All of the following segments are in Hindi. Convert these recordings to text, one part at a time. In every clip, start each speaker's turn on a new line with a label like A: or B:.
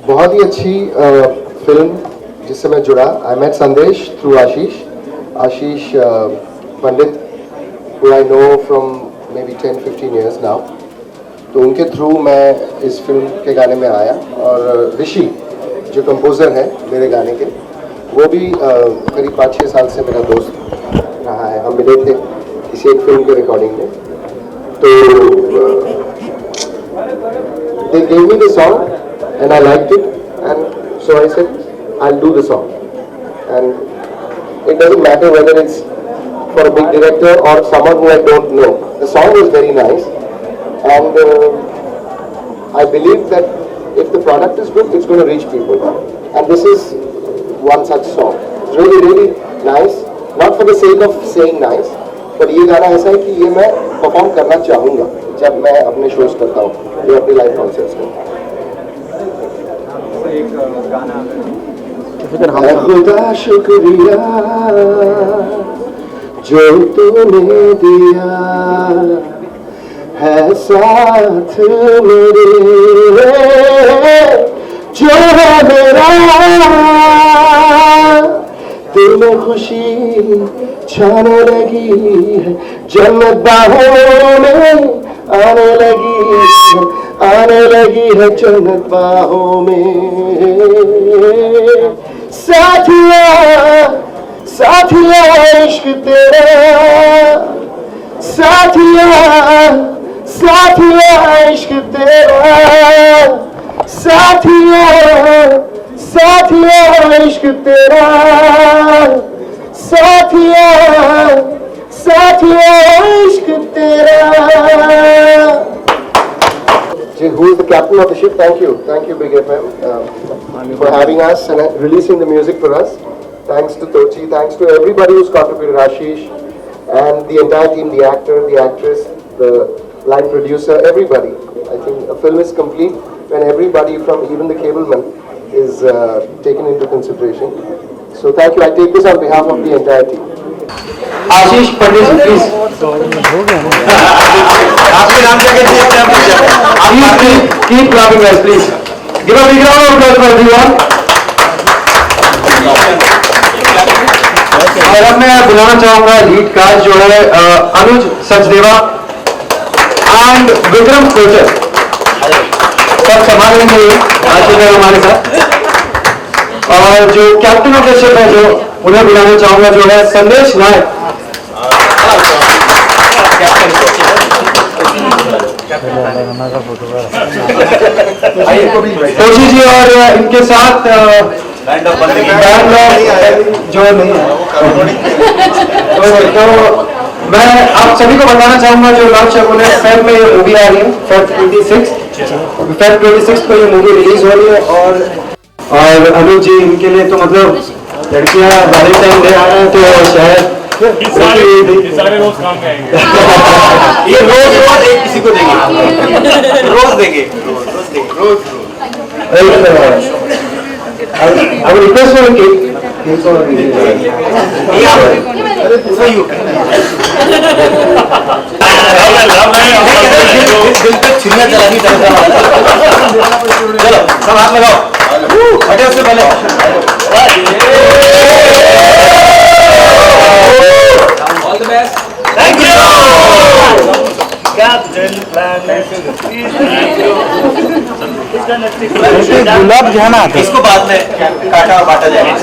A: बहुत ही अच्छी फिल्म जिससे मैं जुड़ा. आई मेट संदेश through Ashish Pandit, who I know from maybe 10-15 years now. तो उनके थ्रू मैं इस फिल्म के गाने में आया. और ऋषि जो कंपोज़र है मेरे गाने के, वो भी करीब 5-6 साल से मेरा दोस्त रहा है. हम मिले थे किसी एक फिल्म के रिकॉर्डिंग में. तो they gave me the song and I liked it, and so I said I'll do the song. And it doesn't matter whether it's for a big director or someone who I don't know. The song is very nice, and I believe that if the product is good, it's going to reach people. And this is one such song. It's really, really nice. Not for the sake of saying nice, but ये गाना ऐसा है कि ये मैं परफॉर्म करना चाहूँगा जब मैं अपने शोज करता हूँ या अपने लाइव कॉन्सर्ट्स करता हूँ. खुदा शुक्रिया जो तूने दिया है साथ मेरे, जो है मेरा दिल में खुशी छाने लगी है, जन्नत बाहों में आने लगी है जन्नत बाहों में. साथिया इश्क तेरा, साथिया इश्क तेरा, साथिया इश्क तेरा, साथिया इश्क तेरा. Who is the captain of the ship? Thank you Big FM for having us and releasing the music for us. Thanks to Tochi, thanks to everybody who's contributed, Ashish and the entire team, the actor, the actress, the line producer, everybody. I think a film is complete when everybody from even the cableman is taken into consideration. So thank you. I take this on behalf of the entire team.
B: Ashish Pandit ji please. आपके नाम से keep clapping guys please. Give a big round of applause for everyone. और अब मैं बुलाना चाहूंगा लीड कास्ट जो है अनुज सचदेवा एंड विक्रम कोचर. सब संभालेंगे आज में हमारे साथ. और जो कैप्टन ऑफ द शिप है जो उन्हें बुलाना चाहूंगा जो है संदेश नायक. कोशी जी और इनके साथ बैंड ऑफ जो नहीं है. तो मैं आप सभी को बताना चाहूंगा जो लॉन्च है उन्हें फेब में ये मूवी आ रही है. फेब 26 को ये मूवी रिलीज हो रही है. और अनुज जी इनके लिए तो मतलब लड़कियां वैलेंटाइन डे आ रहे हैं तो शायद
C: सारे रोज काम में आएंगे.
B: ये रोज एक किसी को देंगे, रोज देंगे. I would request for a cake. चलो सब हाथ लगाओ. हटे उससे पहले. All the best. Thank you. Captain Planet. गुलाब जाना इसको बाद में काटा और बांटा जाएगा.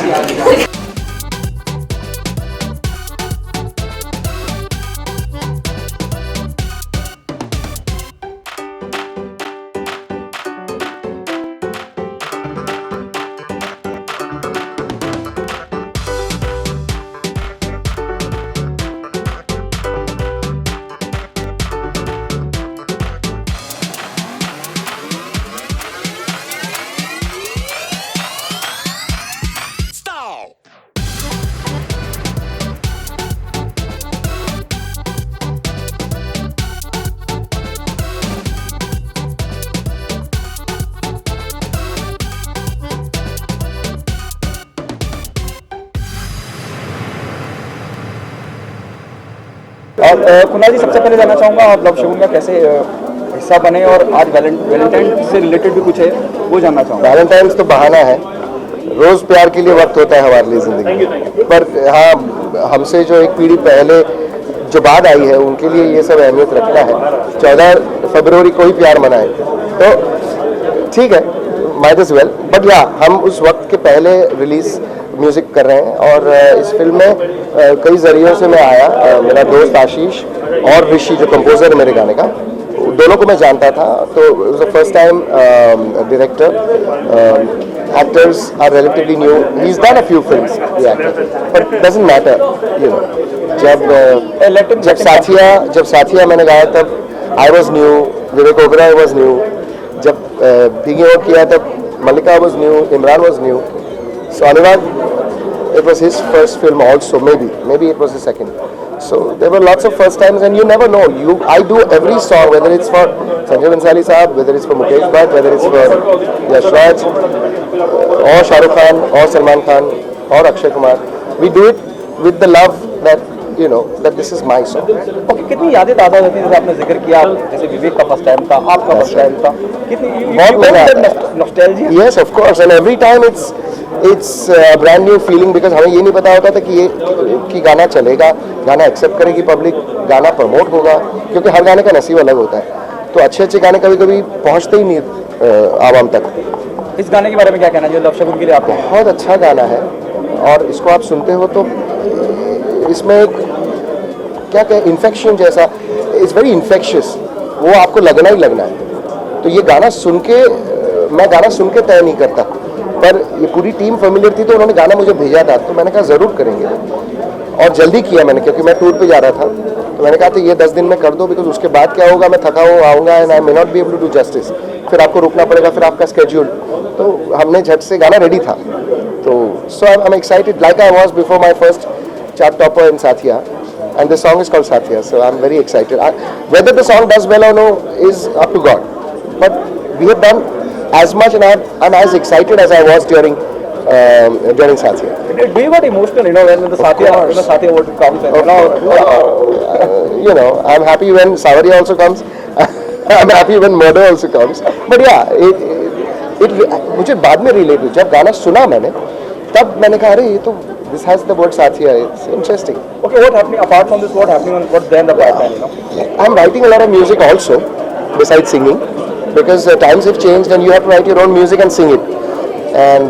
D: कुणाल जी सबसे पहले जानना चाहूँगा आप लव शगुन का कैसे हिस्सा बने और आज वैलेंटाइन से रिलेटेड भी कुछ है वो जानना चाहूँगा।
A: वैलेंटाइंस तो बहाना है, रोज प्यार के लिए वक्त होता है हमारे लिए जिंदगी में। पर हाँ, हमसे जो एक पीढ़ी पहले जो बाद आई है उनके लिए ये सब अहमियत रखता है। 14 फरवरी को ही प्यार मनाए तो ठीक है, माइट एज वेल। बट या हम उस वक्त के पहले रिलीज म्यूजिक कर रहे हैं और इस फिल्म में कई जरियों से मैं आया। मेरा दोस्त आशीष और ऋषि जो कंपोजर है मेरे गाने का, दोनों को मैं जानता था। तो first time director, actors are relatively new. He's done a few films, the actor, but it doesn't matter, you know. जब साथिया मैंने गाया तब I was new, Vivek Oberoi was new. जब भीगे और किया तब मल्लिका was new, Imran was new. So Anurag, it was his first film also, maybe it was his second. So there were lots of first times and you never know. I do every song, whether it's for Sanjay Bansali Saab, whether it's for Mukesh Bhatt, whether it's for Yash Raj, or Shah Rukh Khan, or Salman Khan, or Akshay Kumar. We do it with the love that, you know, that this is my song.
D: Okay, कितनी यादें ताज़ा होती हैं? जैसे आपने जिक्र किया, जैसे विवेक का फर्स्ट टाइम था, आपका फर्स्ट टाइम था, कितनी
A: बहुत मजा आता है।
D: Nostalgia.
A: Yes, of course, and every time it's a brand new feeling because हमें ये नहीं पता होता था कि गाना चलेगा, गाना एक्सेप्ट करेगी पब्लिक, गाना प्रमोट होगा, क्योंकि हर गाने का नसीब अलग होता है। तो अच्छे गाने कभी पहुंचते ही नहीं आवाम तक।
D: इस गाने के बारे में क्या कहना चाहिए? लव शगुन के लिए आपको
A: बहुत अच्छा गाना है और इसको आप सुनते हो तो इसमें एक क्या कहें, इन्फेक्शन जैसा, इट्स वेरी इन्फेक्शियस, वो आपको लगना ही लगना है। तो ये गाना सुन के, मैं गाना सुन के तय नहीं करता, पर ये पूरी टीम फेमिलियर थी तो उन्होंने गाना मुझे भेजा था, तो मैंने कहा ज़रूर करेंगे और जल्दी किया मैंने, क्योंकि मैं टूर पे जा रहा था। तो मैंने कहा था ये 10 दिन में कर दो, बिकॉज उसके बाद क्या होगा, मैं थका हुआ आऊँगा and I may not be able to do justice, फिर आपको रुकना पड़ेगा, फिर आपका स्केड्यूल। तो हमने झट से, गाना रेडी था। तो so I am excited like I was before my first chart topper in Saathiya, and the song is called Satya, so I'm very excited. Whether the song does well or no is up to God, but we have done as much and I'm as excited as I was during Satya.
D: do you got emotional, when the Satya word comes and
A: you know, I'm happy when Savaria also comes. I'm happy when Murder also comes. But yeah, it मुझे बाद में रिलेट हुई, जब गाना सुना मैंने तब मैंने कहा अरे ये तो this has the word Satya, it's interesting.
D: Okay, what happening apart from this? What happening on what's there in the pipeline?
A: I'm writing a lot of music also besides singing, because times have changed and you have to write your own music and sing it. And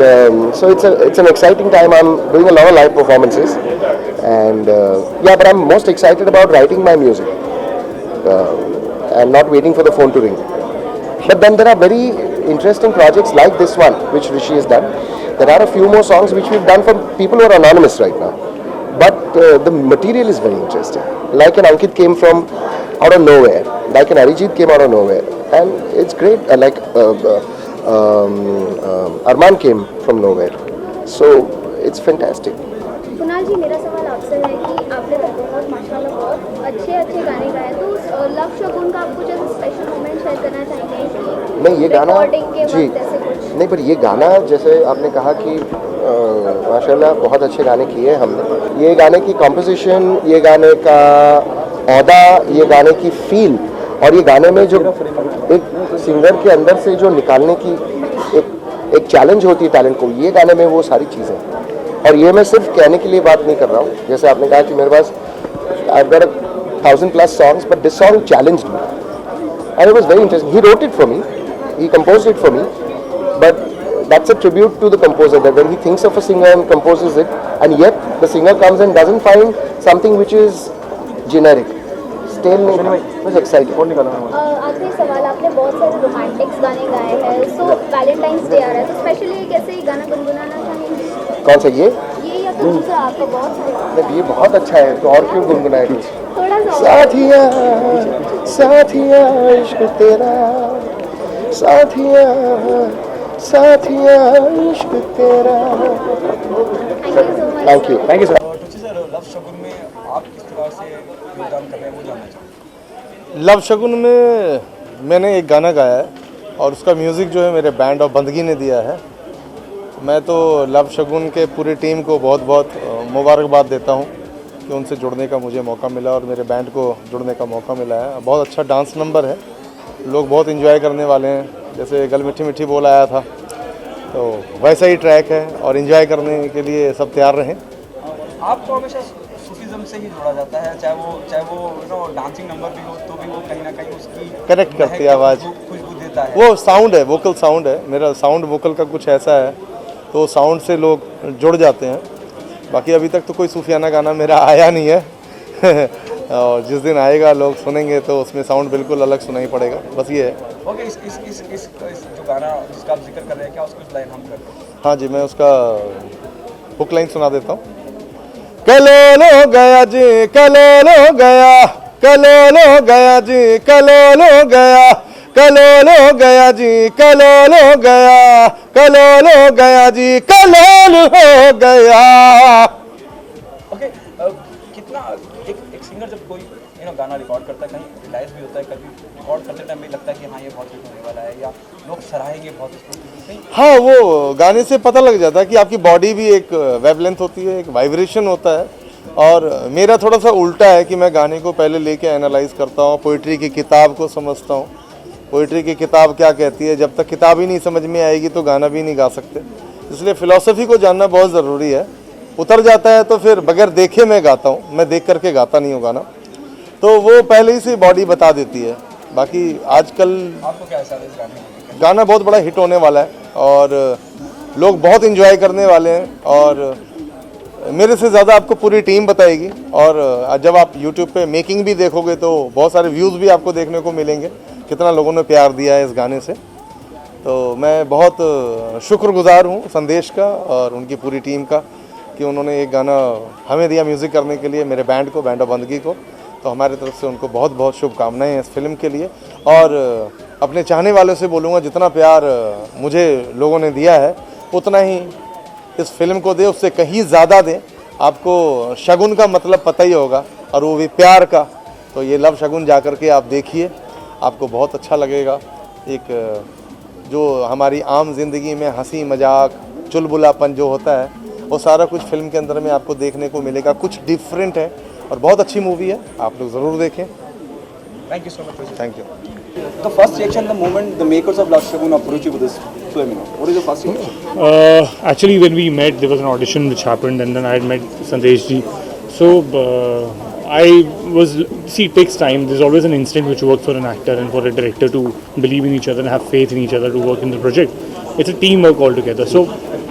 A: so it's an exciting time. I'm doing a lot of live performances, and yeah, but I'm most excited about writing my music and not waiting for the phone to ring. But then there are very interesting projects like this one, which Rishi has done. There are a few more songs which we've done for people who are anonymous right now. But the material is very interesting. Like an Ankit came from out of nowhere. Like an Arijit came out of nowhere. And it's great. Like Arman came from nowhere. So it's fantastic.
E: Kunal जी, मेरा सवाल आपसे है कि आपने तो बहुत माशाल्लाह बहुत अच्छे गाने गाए, तो उस लव शगुन का आपको जैसे स्पेशल मोमेंट शेयर करना चाहेंगे कि
A: नहीं ये गाना
E: रिकॉर्डिंग के
A: जी
E: वक्त ऐसे कुछ?
A: नहीं, पर ये गाना जैसे आपने कहा कि माशाल्लाह बहुत अच्छे गाने किए हैं हमने। ये गाने की कॉम्पोजिशन, ये गाने का औदा, ये गाने की फील और ये गाने में जो एक सिंगर के अंदर से जो निकालने की एक चैलेंज होती है टैलेंट को, ये गाने में वो सारी चीज़ें। और ये मैं सिर्फ कहने के लिए बात नहीं कर रहा हूँ, जैसे आपने कहा कि मेरे पास I've got 1,000+ songs, but this song challenged me and it was very interesting. He wrote it for me, he composed it for me, but that's a tribute to the composer, that when he thinks of a singer and composes it, and yet the singer comes and doesn't find something which is generic, stale नहीं, was exciting.
E: आखिरी सवाल, आपने बहुत सारे रोमांटिक्स गाने गाए हैं, सो वैलेंटाइंस डे आ रहा है, तो स्पेशली एक ऐसे ही गाना गुनगुनाना चाहेंगे?
A: कौन सा ये
E: या तो दूसरा आपका बहुत सारे?
A: नहीं, ये बहुत अच्छा है, तो और क्यों गुनगुनाए कुछ?
E: थोड़ा सा
A: साथिया साथिया इश्क तेरा, साथिया साथिया इश्क तेरा।
E: Thank you so much.
A: Thank you sir.
F: Love Shagun में मैंने एक गाना गाया है और उसका म्यूज़िक जो है मेरे बैंड और बंदगी ने दिया है। मैं तो लव शगुन के पूरी टीम को बहुत बहुत मुबारकबाद देता हूं कि उनसे जुड़ने का मुझे मौका मिला और मेरे बैंड को जुड़ने का मौका मिला है। बहुत अच्छा डांस नंबर है लोग बहुत एंजॉय करने वाले हैं। जैसे गल मिठी मिठी बोल आया था, तो वैसा ही ट्रैक है और एंजॉय करने के लिए सब तैयार रहें।
D: आपको हमेशा सूफीज़म से ही जोड़ा जाता है, चाहे वो डांसिंग नंबर भी हो तो भी वो कहीं ना कहीं उसकी
F: कनेक्ट करती है आवाज़,
D: खुशबू देता है।
F: वो साउंड है, वोकल साउंड है मेरा, साउंड वोकल का कुछ ऐसा है, तो साउंड से लोग जुड़ जाते हैं। बाकी अभी तक तो कोई सूफियाना गाना मेरा आया नहीं है और जिस दिन आएगा लोग सुनेंगे तो उसमें साउंड बिल्कुल अलग सुनाई पड़ेगा, बस ये है।
D: ओके, इस जो गाना जिसका आप जिक्र कर रहे हैं, क्या उसको लाइन हम करते हैं?
F: हाँ जी, मैं उसका हुक लाइन सुना देता हूँ। कलोलो गया जी, कलोलो गया, कलोलो गया जी, कलोलो गया, कलोलो गया जी, कलोलो गया, कलोलो गया जी, कलोल हो गया।
D: ओके, कितना एक सिंगर जब कोई गाना रिकॉर्ड करता है, कहीं रियलाइज भी होता है, कभी रिकॉर्ड करते टाइम भी लगता है कि हाँ ये बहुत हिट होने वाला है, या लोग सराहेंगे बहुत इसको, नहीं?
F: हाँ, वो गाने से पता लग जाता है कि आपकी बॉडी भी एक वेवलेंथ होती है, एक वाइब्रेशन होता है। और मेरा थोड़ा सा उल्टा है कि मैं गाने को पहले लेके एनालाइज करता हूँ, पोइट्री की किताब को समझता हूँ, पोइट्री की किताब क्या कहती है। जब तक किताब ही नहीं समझ में आएगी तो गाना भी नहीं गा सकते, इसलिए फ़िलॉसफी को जानना बहुत ज़रूरी है। उतर जाता है तो फिर बगैर देखे मैं गाता हूँ, मैं देख करके गाता नहीं हूँ गाना, तो वो पहले ही से बॉडी बता देती है। बाकी आजकल
D: आपको क्या एहसास है इस गाने में?
F: गाना बहुत बड़ा हिट होने वाला है और लोग बहुत एंजॉय करने वाले हैं, और मेरे से ज़्यादा आपको पूरी टीम बताएगी। और जब आप YouTube पे मेकिंग भी देखोगे तो बहुत सारे व्यूज़ भी आपको देखने को मिलेंगे, कितना लोगों ने प्यार दिया है इस गाने से। तो मैं बहुत शुक्रगुजार हूँ संदेश का और उनकी पूरी टीम का कि उन्होंने एक गाना हमें दिया म्यूज़िक करने के लिए, मेरे बैंड को, बैंड ऑफ बंदगी को। तो हमारी तरफ से उनको बहुत बहुत शुभकामनाएं हैं इस फिल्म के लिए। और अपने चाहने वालों से बोलूँगा, जितना प्यार मुझे लोगों ने दिया है उतना ही इस फिल्म को दे, उससे कहीं ज़्यादा दें। आपको शगुन का मतलब पता ही होगा, और वो भी प्यार का। तो ये लव शगुन जा कर के आप देखिए, आपको बहुत अच्छा लगेगा। एक जो हमारी आम जिंदगी में हंसी मजाक चुलबुलापन जो होता है, वो सारा कुछ फिल्म के अंदर में आपको देखने को मिलेगा। कुछ डिफरेंट है और बहुत अच्छी मूवी है, आप लोग ज़रूर देखें।
D: Thank you so much.
F: Thank you.
D: The first reaction, the moment the makers of Love Shagun approach you with this film, what is the first reaction?
C: Actually, when we met, there was an audition which happened, and then I had met Sandesh ji. So it takes time. There's always an instinct which works for an actor and for a director to believe in each other and have faith in each other to work in the project. It's a teamwork altogether. So,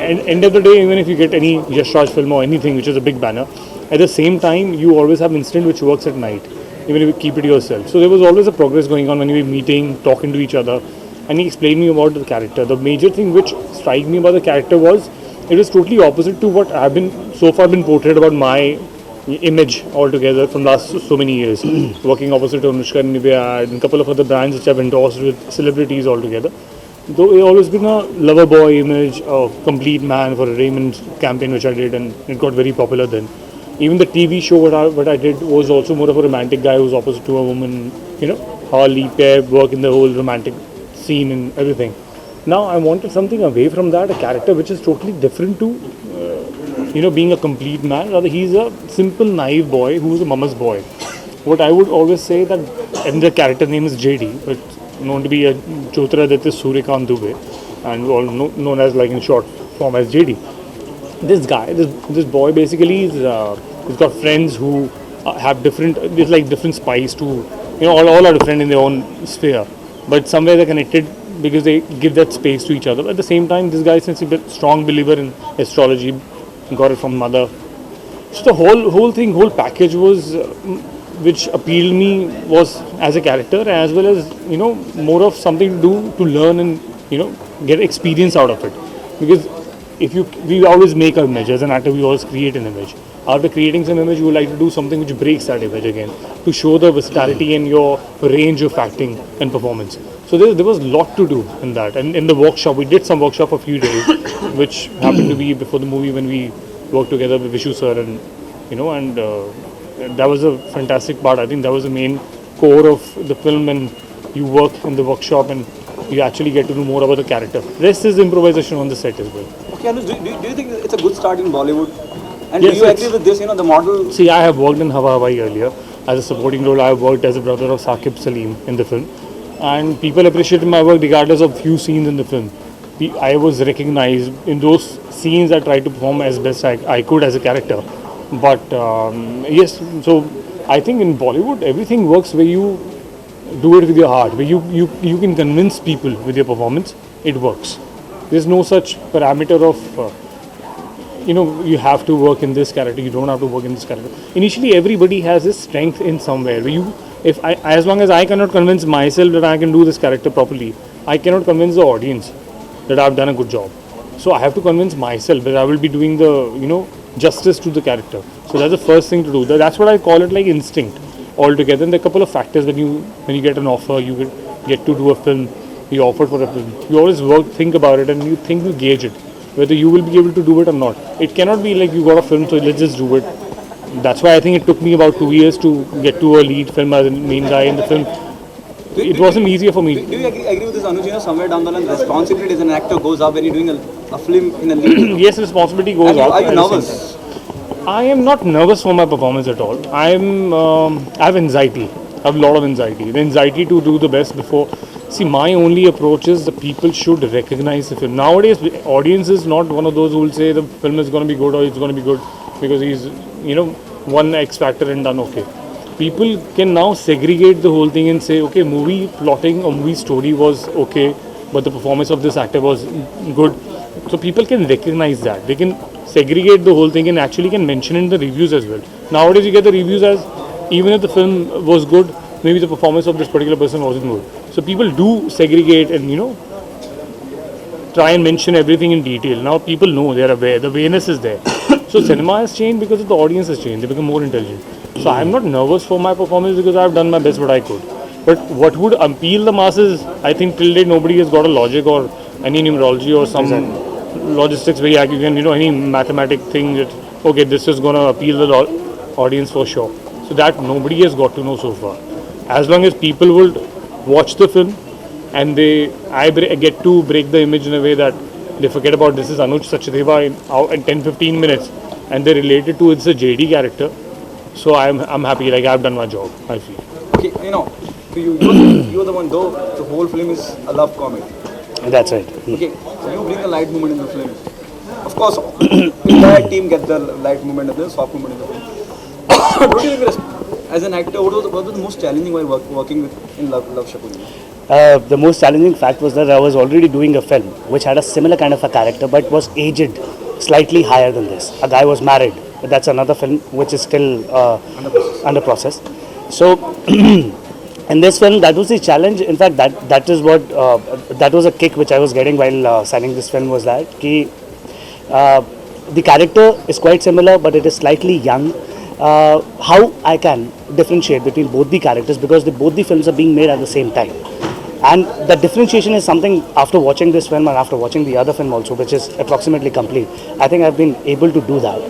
C: end of the day, even if you get any Yash Raj film or anything which is a big banner, at the same time, you always have instinct which works at night, even if you keep it yourself. So there was always a progress going on when we were meeting, talking to each other, and he explained me about the character. The major thing which struck me about the character was it was totally opposite to what I've been so far been portrayed about my image altogether from last so many years. Working opposite to Anushka and Nivea and a couple of other brands which I've endorsed with celebrities altogether. Though it's always been a lover boy image, a complete man for a Raymond campaign which I did, and it got very popular then. Even the TV show what I did was also more of a romantic guy who's opposite to a woman, Harley pair work in the whole romantic scene and everything. Now I wanted something away from that, a character which is totally different to, being a complete man. Rather, he's a simple, naive boy who's a mama's boy. What I would always say that, and the character name is JD, but known to be a Jyotiraditya Suryakant Dubey, and all known as like in short form as JD. This guy, this boy basically is, he's got friends who have there's like different spice to, all are different in their own sphere, but somewhere they're connected because they give that space to each other. But at the same time, this guy, since he's a strong believer in astrology, got it from mother. So the whole package was, which appealed me was as a character as well as, more of something to do to learn and, get experience out of it. Because we always make an image, as an actor we always create an image. After creating some image, you would like to do something which breaks that image again, to show the versatility and your range of acting and performance. So there was a lot to do in that. And in the workshop, we did some workshop for a few days, which happened to be before the movie when we worked together with Vishu sir, and that was a fantastic part. I think that was the main core of the film, and you work in the workshop and you actually get to know more about the character. Rest is improvisation on the set as well.
D: Okay, Anuj, do you think it's a good start in Bollywood? And
C: Yes,
D: do you
C: it's-
D: agree with this, the model?
C: See, I have worked in Hawa Hawaii earlier as a supporting role. I have worked as a brother of Saqib Salim in the film, and people appreciated my work regardless of few scenes in the film. I was recognized in those scenes. I tried to perform as best I could as a character. But yes, so I think in Bollywood everything works where you do it with your heart, where you can convince people with your performance. It works. There's no such parameter of you have to work in this character, you don't have to work in this character. Initially everybody has his strength in somewhere where as long as I cannot convince myself that I can do this character properly, I cannot convince the audience that I've done a good job. So I have to convince myself that I will be doing the justice to the character. So that's the first thing to do. That's what I call it, like instinct altogether. And there are a couple of factors when you get an offer, you get to do a film, you offered for a film. You always think about it, and you gauge it whether you will be able to do it or not. It cannot be like you got a film, so let's just do it. That's why I think it took me about 2 years to get to a lead film as a main guy in the film. It wasn't easier for me.
D: Do you agree with this, Anuj? Somewhere down the line, responsibility as an actor goes up when you're doing a film in a lead.
C: Yes, responsibility goes up.
D: Are you nervous?
C: I am not nervous for my performance at all. I have anxiety. I have a lot of anxiety. The anxiety to do the best before. See, my only approach is the people should recognize the film. Nowadays, the audience is not one of those who will say the film is going to be good or it's going to be good because he's, one X factor and done okay. People can now segregate the whole thing and say, okay, movie plotting or movie story was okay, but the performance of this actor was good. So people can recognize that. They can segregate the whole thing and actually can mention in the reviews as well. Nowadays, you get the reviews as even if the film was good, maybe the performance of this particular person wasn't good. So people do segregate and try and mention everything in detail. Now people know, they're aware, the awareness is there. So cinema has changed because the audience has changed. They become more intelligent. So I'm not nervous for my performance because I've done my best what I could. But what would appeal the masses, I think till date nobody has got a logic or any numerology or some logistics where you can, any mathematic thing that, okay, this is going to appeal the audience for sure. So that nobody has got to know so far. As long as people would watch the film and I get to break the image in a way that they forget about this is Anuj Sachdeva in 10-15 minutes and they relate it to it's a JD character. So I'm happy, like I've done my job, I feel.
D: Okay, you're the one, though the whole film is a love comedy.
G: That's right.
D: Okay, so you bring the light moment in the film. Of course, the entire team gets the light moment and the soft moment in the film. What do you think, as an actor, what was the most challenging while working with in Love Shagun?
G: The most challenging fact was that I was already doing a film which had a similar kind of a character but was aged slightly higher than this. A guy was married. But that's another film which is still under process. So in this film, that was the challenge. In fact, that is what that was a kick which I was getting while signing this film, was that the character is quite similar but it is slightly young. How I can differentiate between both the characters, because both the films are being made at the same time. And the differentiation is something, after watching this film and after watching the other film also, which is approximately complete, I think I've been able to do that.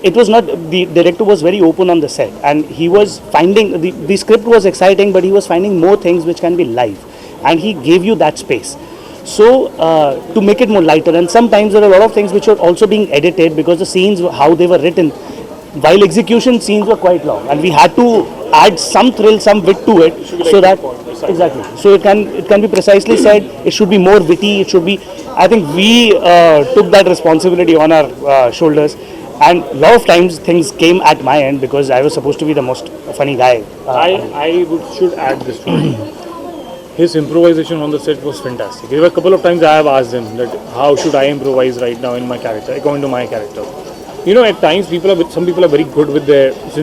G: It was not, the director was very open on the set and he was finding, the script was exciting, but he was finding more things which can be live, and he gave you that space. So to make it more lighter, and sometimes there are a lot of things which are also being edited because the scenes, how they were written, while execution scenes were quite long and we had to add some thrill, some wit to it, so that exactly, so it can be precisely said, it should be more witty, it should be, I think we took that responsibility on our shoulders, and a lot of times things came at my end because I was supposed to be the most funny guy.
C: Should add this to it. His improvisation on the set was fantastic. There were a couple of times I have asked him that how should I improvise right now in my character, according to my character. At times some people are very good with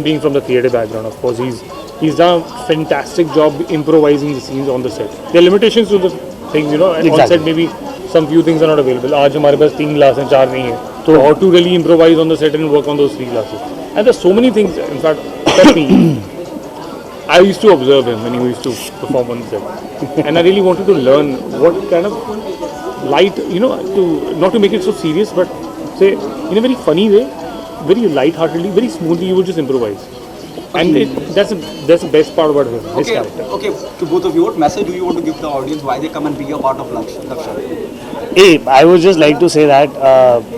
C: being from the theatre background. Of course, he's done a fantastic job improvising the scenes on the set. There are limitations to the things, and exactly. On set maybe some few things are not available. Aaj hamare paas 3 glass and 4 nahi hai. So how to really improvise on the set and work on those 3 glasses. And there's so many things, in fact, I used to observe him when he used to perform on the set. And I really wanted to learn what kind of light, not to make it so serious, but say in a very funny way, very light-heartedly, very smoothly, you would just improvise. And that's the best part about his character.
D: Okay, to both of you, what message do you want to give the audience why they come and be a part of Love Shagun?
G: I would just like to say that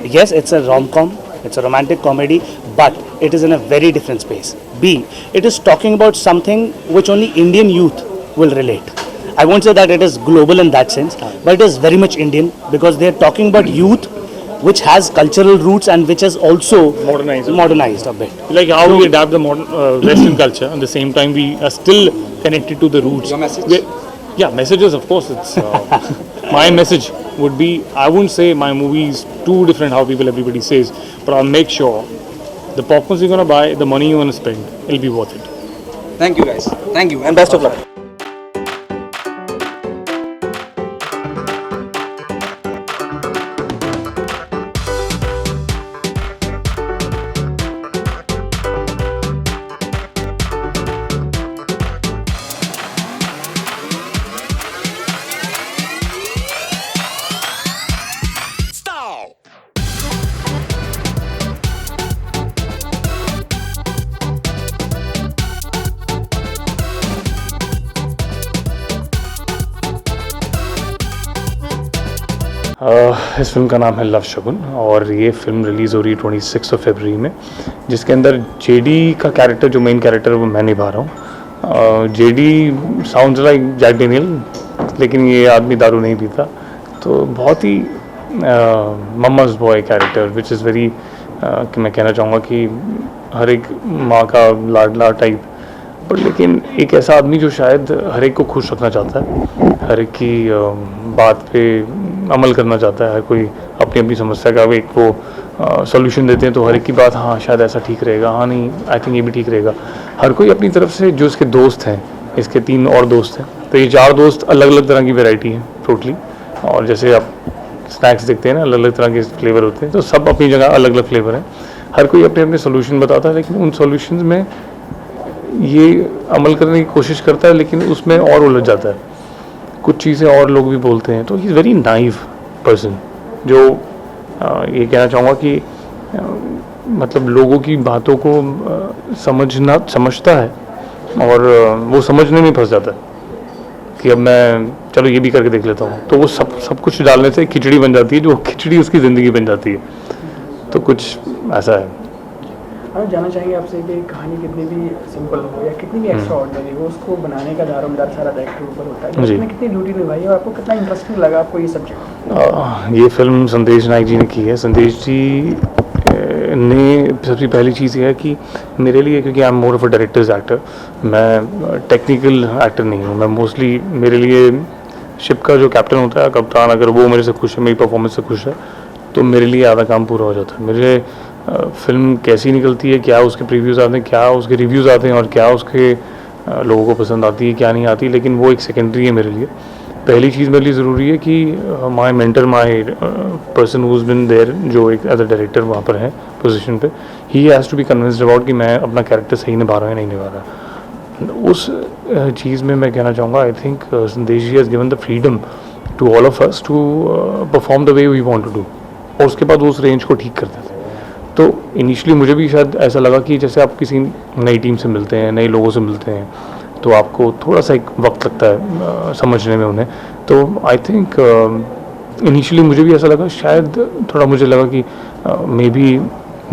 G: yes, it's a rom-com, it's a romantic comedy, but it is in a very different space. B, it is talking about something which only Indian youth will relate. I won't say that it is global in that sense, but it is very much Indian because they are talking about youth which has cultural roots and which is also modernized a bit.
C: Like how we adapt the modern Western culture, at the same time we are still connected to the roots.
D: Your message?
C: Yeah, messages, of course. It's my message would be, I wouldn't say my movie is too different how everybody says, but I'll make sure the popcorns you're gonna buy, the money you're gonna spend, it'll be worth it.
D: Thank you guys. Thank you and best of luck.
C: इस फिल्म का नाम है लव शगुन और ये फिल्म रिलीज़ हो रही है 26 फरवरी में, जिसके अंदर जेडी का कैरेक्टर, जो मेन कैरेक्टर है वो मैं निभा रहा हूँ. JD sounds like Jack Daniel, लेकिन ये आदमी दारू नहीं पीता. तो बहुत ही mumma's boy character which is very, मैं कहना चाहूँगा कि हर एक माँ का लाडला टाइप, बट लेकिन एक ऐसा आदमी जो शायद हर एक को खुश रखना चाहता है, हर एक की बात पे अमल करना चाहता है. हर कोई अपनी अपनी समस्या का एक वो सॉल्यूशन देते हैं, तो हर एक की बात हाँ शायद ऐसा ठीक रहेगा, हाँ नहीं आई थिंक ये भी ठीक रहेगा. हर कोई अपनी तरफ से, जो इसके दोस्त हैं, इसके 3 और दोस्त हैं, तो ये 4 दोस्त अलग अलग तरह की वैरायटी है टोटली. और जैसे आप स्नैक्स देखते हैं ना, अलग अलग तरह के फ्लेवर होते हैं, तो सब अपनी जगह अलग अलग फ्लेवर हैं. हर कोई अपने अपने सोल्यूशन बताता है, लेकिन उन सोल्यूशन में ये अमल करने की कोशिश करता है, लेकिन उसमें और उलझ जाता है. कुछ चीज़ें और लोग भी बोलते हैं, तो he is very naive person, जो ये कहना चाहूँगा कि मतलब लोगों की बातों को समझता है और वो समझने में फंस जाता है कि अब मैं चलो ये भी करके देख लेता हूँ. तो वो सब कुछ डालने से खिचड़ी बन जाती है, जो खिचड़ी उसकी ज़िंदगी बन जाती है. तो कुछ ऐसा है.
H: हम जानना चाहेंगे आपसे कि कहानी कितनी भी सिंपल हो या कितनी भी एक्स्ट्रा ऑर्डिनरी हो, उसको बनाने का दारोमदार सारा डायरेक्टर ऊपर होता है. उसमें कितनी ड्यूटी निभाई और आपको कितना इंटरेस्टिंग लगा आपको ये सब्जेक्ट?
C: ये फिल्म संदेश नायक जी ने की है. संदेश जी ने सबसे पहली चीज़ ये है कि मेरे लिए, क्योंकि I am more of a directors actor, मैं टेक्निकल एक्टर नहीं हूँ. मैं मोस्टली, मेरे लिए शिप का जो कैप्टन होता है, कप्तान, अगर वो मेरे से खुश है, मेरी परफॉर्मेंस से खुश है, तो मेरे लिए आधा काम पूरा हो जाता है. मेरे फिल्म कैसी निकलती है, क्या उसके प्रीव्यूज़ आते हैं, क्या उसके रिव्यूज़ आते हैं और क्या उसके लोगों को पसंद आती है, क्या नहीं आती, लेकिन वो एक सेकेंडरी है मेरे लिए. पहली चीज़ मेरे लिए ज़रूरी है कि my mentor, my person who is been there, जो एक एज अ डायरेक्टर वहाँ पर है पोजीशन पे, he has to be convinced about कि मैं अपना कैरेक्टर सही निभा रहा हूँ या नहीं निभा रहा. उस चीज़ में मैं कहना चाहूँगा, I think Sandesh ji has given the freedom to all of us to perform the way we want to do, और उसके बाद वो उस रेंज को ठीक करते थे. तो इनिशियली मुझे भी शायद ऐसा लगा कि जैसे आप किसी नई टीम से मिलते हैं, नए लोगों से मिलते हैं, तो आपको थोड़ा सा एक वक्त लगता है समझने में उन्हें. तो आई थिंक इनिशियली मुझे भी ऐसा लगा, शायद थोड़ा मुझे लगा कि मे बी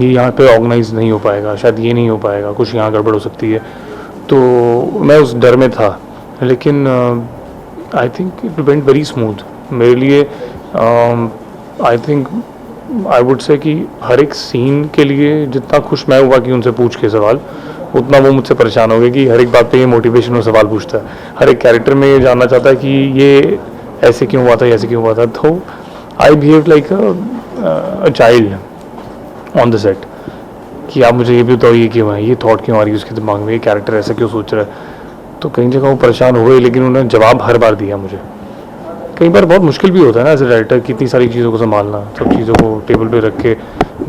C: ये यहाँ पे ऑर्गेनाइज नहीं हो पाएगा, शायद ये नहीं हो पाएगा, कुछ यहाँ गड़बड़ हो सकती है. तो मैं उस डर में था, लेकिन I think it went very smooth मेरे लिए. आई थिंक आई वुड से कि हर एक सीन के लिए जितना खुश मैं हुआ कि उनसे पूछ के सवाल, उतना वो मुझसे परेशान हो गए कि हर एक बात पे ये मोटिवेशनल सवाल पूछता है. हर एक कैरेक्टर में ये जानना चाहता है कि ये ऐसे क्यों हुआ था, ऐसे क्यों हुआ था. तो I behave like a child on the set, कि आप मुझे ये भी बताओ ये क्यों है, ये थॉट क्यों आ रही है उसके दिमाग में, ये कैरेक्टर ऐसा क्यों सोच रहा है. तो कई जगह वो परेशान हो गए, लेकिन उन्होंने जवाब हर बार दिया मुझे. कई बार बहुत मुश्किल भी होता है ना एज ए डायरेक्टर, कितनी सारी चीज़ों को संभालना, सब चीज़ों को टेबल पे रख के,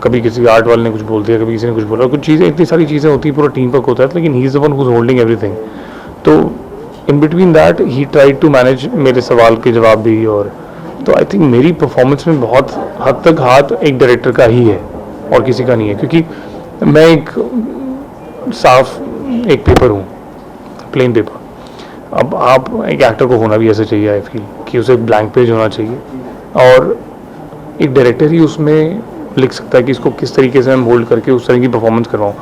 C: कभी किसी आर्ट वाले ने कुछ बोल दिया, कभी किसी ने कुछ बोला, कुछ चीज़ें, इतनी सारी चीज़ें होती हैं, पूरा टीम वर्क होता है, लेकिन he is the one who is holding everything. तो in between that he tried to manage मेरे सवाल के जवाब भी. और तो आई थिंक मेरी परफॉर्मेंस में बहुत हद तक हाथ एक डायरेक्टर का ही है और किसी का नहीं है, क्योंकि मैं एक साफ एक पेपर हूँ, प्लेन पेपर. अब आप एक एक्टर को होना भी ऐसे चाहिए, आई फील कि उसे ब्लैंक पेज होना चाहिए, और एक डायरेक्टर ही उसमें लिख सकता है कि इसको किस तरीके से मैं मोल्ड करके उस तरह की परफॉर्मेंस करवाऊँ,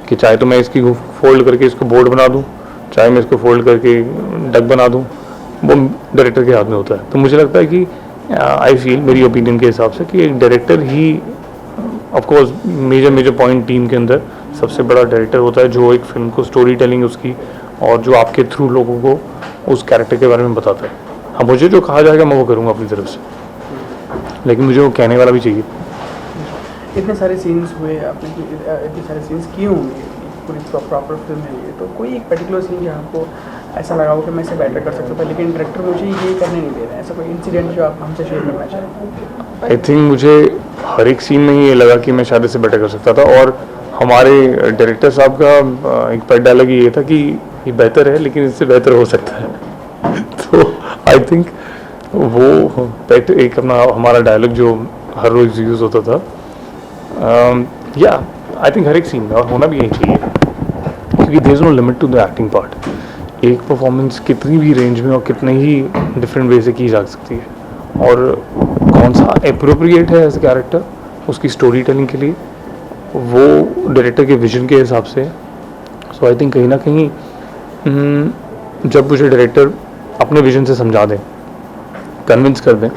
C: कि चाहे तो मैं इसकी फोल्ड करके इसको बोर्ड बना दूँ, चाहे मैं इसको फोल्ड करके डक बना दूँ, वो डायरेक्टर के हाथ में होता है। तो मुझे लगता है कि आई फील, मेरी ओपिनियन के हिसाब से, कि एक डायरेक्टर ही ऑफकोर्स मेजर पॉइंट टीम के अंदर सबसे बड़ा डायरेक्टर होता है, जो एक फिल्म को स्टोरी टेलिंग उसकी और जो आपके थ्रू लोगों को उस कैरेक्टर के बारे में बताता है। हाँ, मुझे जो कहा जाएगा मैं वो करूँगा अपनी तरफ से, लेकिन मुझे वो कहने वाला भी चाहिए।
H: इतने सारे सीन्स हुए आपने, इतने सारे सीन्स किए होंगे, पूरी प्रॉपर फिल्म है ये, तो कोई एक पर्टिकुलर सीन जहाँ आपको ऐसा लगा हो कि मैं इसे बेटर कर सकता था लेकिन डायरेक्टर मुझे ये करने नहीं दे रहे हैं, ऐसा कोई इंसिडेंट जो आप हमसे शेयर करना चाहें?
C: आई थिंक मुझे हर एक सीन में ये लगा कि मैं शायद इसे बेटर कर सकता था, और हमारे डायरेक्टर साहब का एक पेट डायलॉग ये था कि ये बेहतर है लेकिन इससे बेहतर हो सकता है। तो आई थिंक वो पेट एक अपना हमारा डायलॉग जो हर रोज़ यूज़ होता था, या आई थिंक हर एक सीन में, और होना भी यही चाहिए, क्योंकि there is no limit to the acting part. एक परफॉर्मेंस कितनी भी रेंज में और कितने ही डिफरेंट वे से की जा सकती है, और कौन सा अप्रोप्रिएट है एज ए कैरेक्टर उसकी स्टोरी टेलिंग के लिए, वो डायरेक्टर के विजन के हिसाब से। सो आई थिंक कहीं ना कहीं जब मुझे डायरेक्टर अपने विजन से समझा दें, कन्विंस कर दें,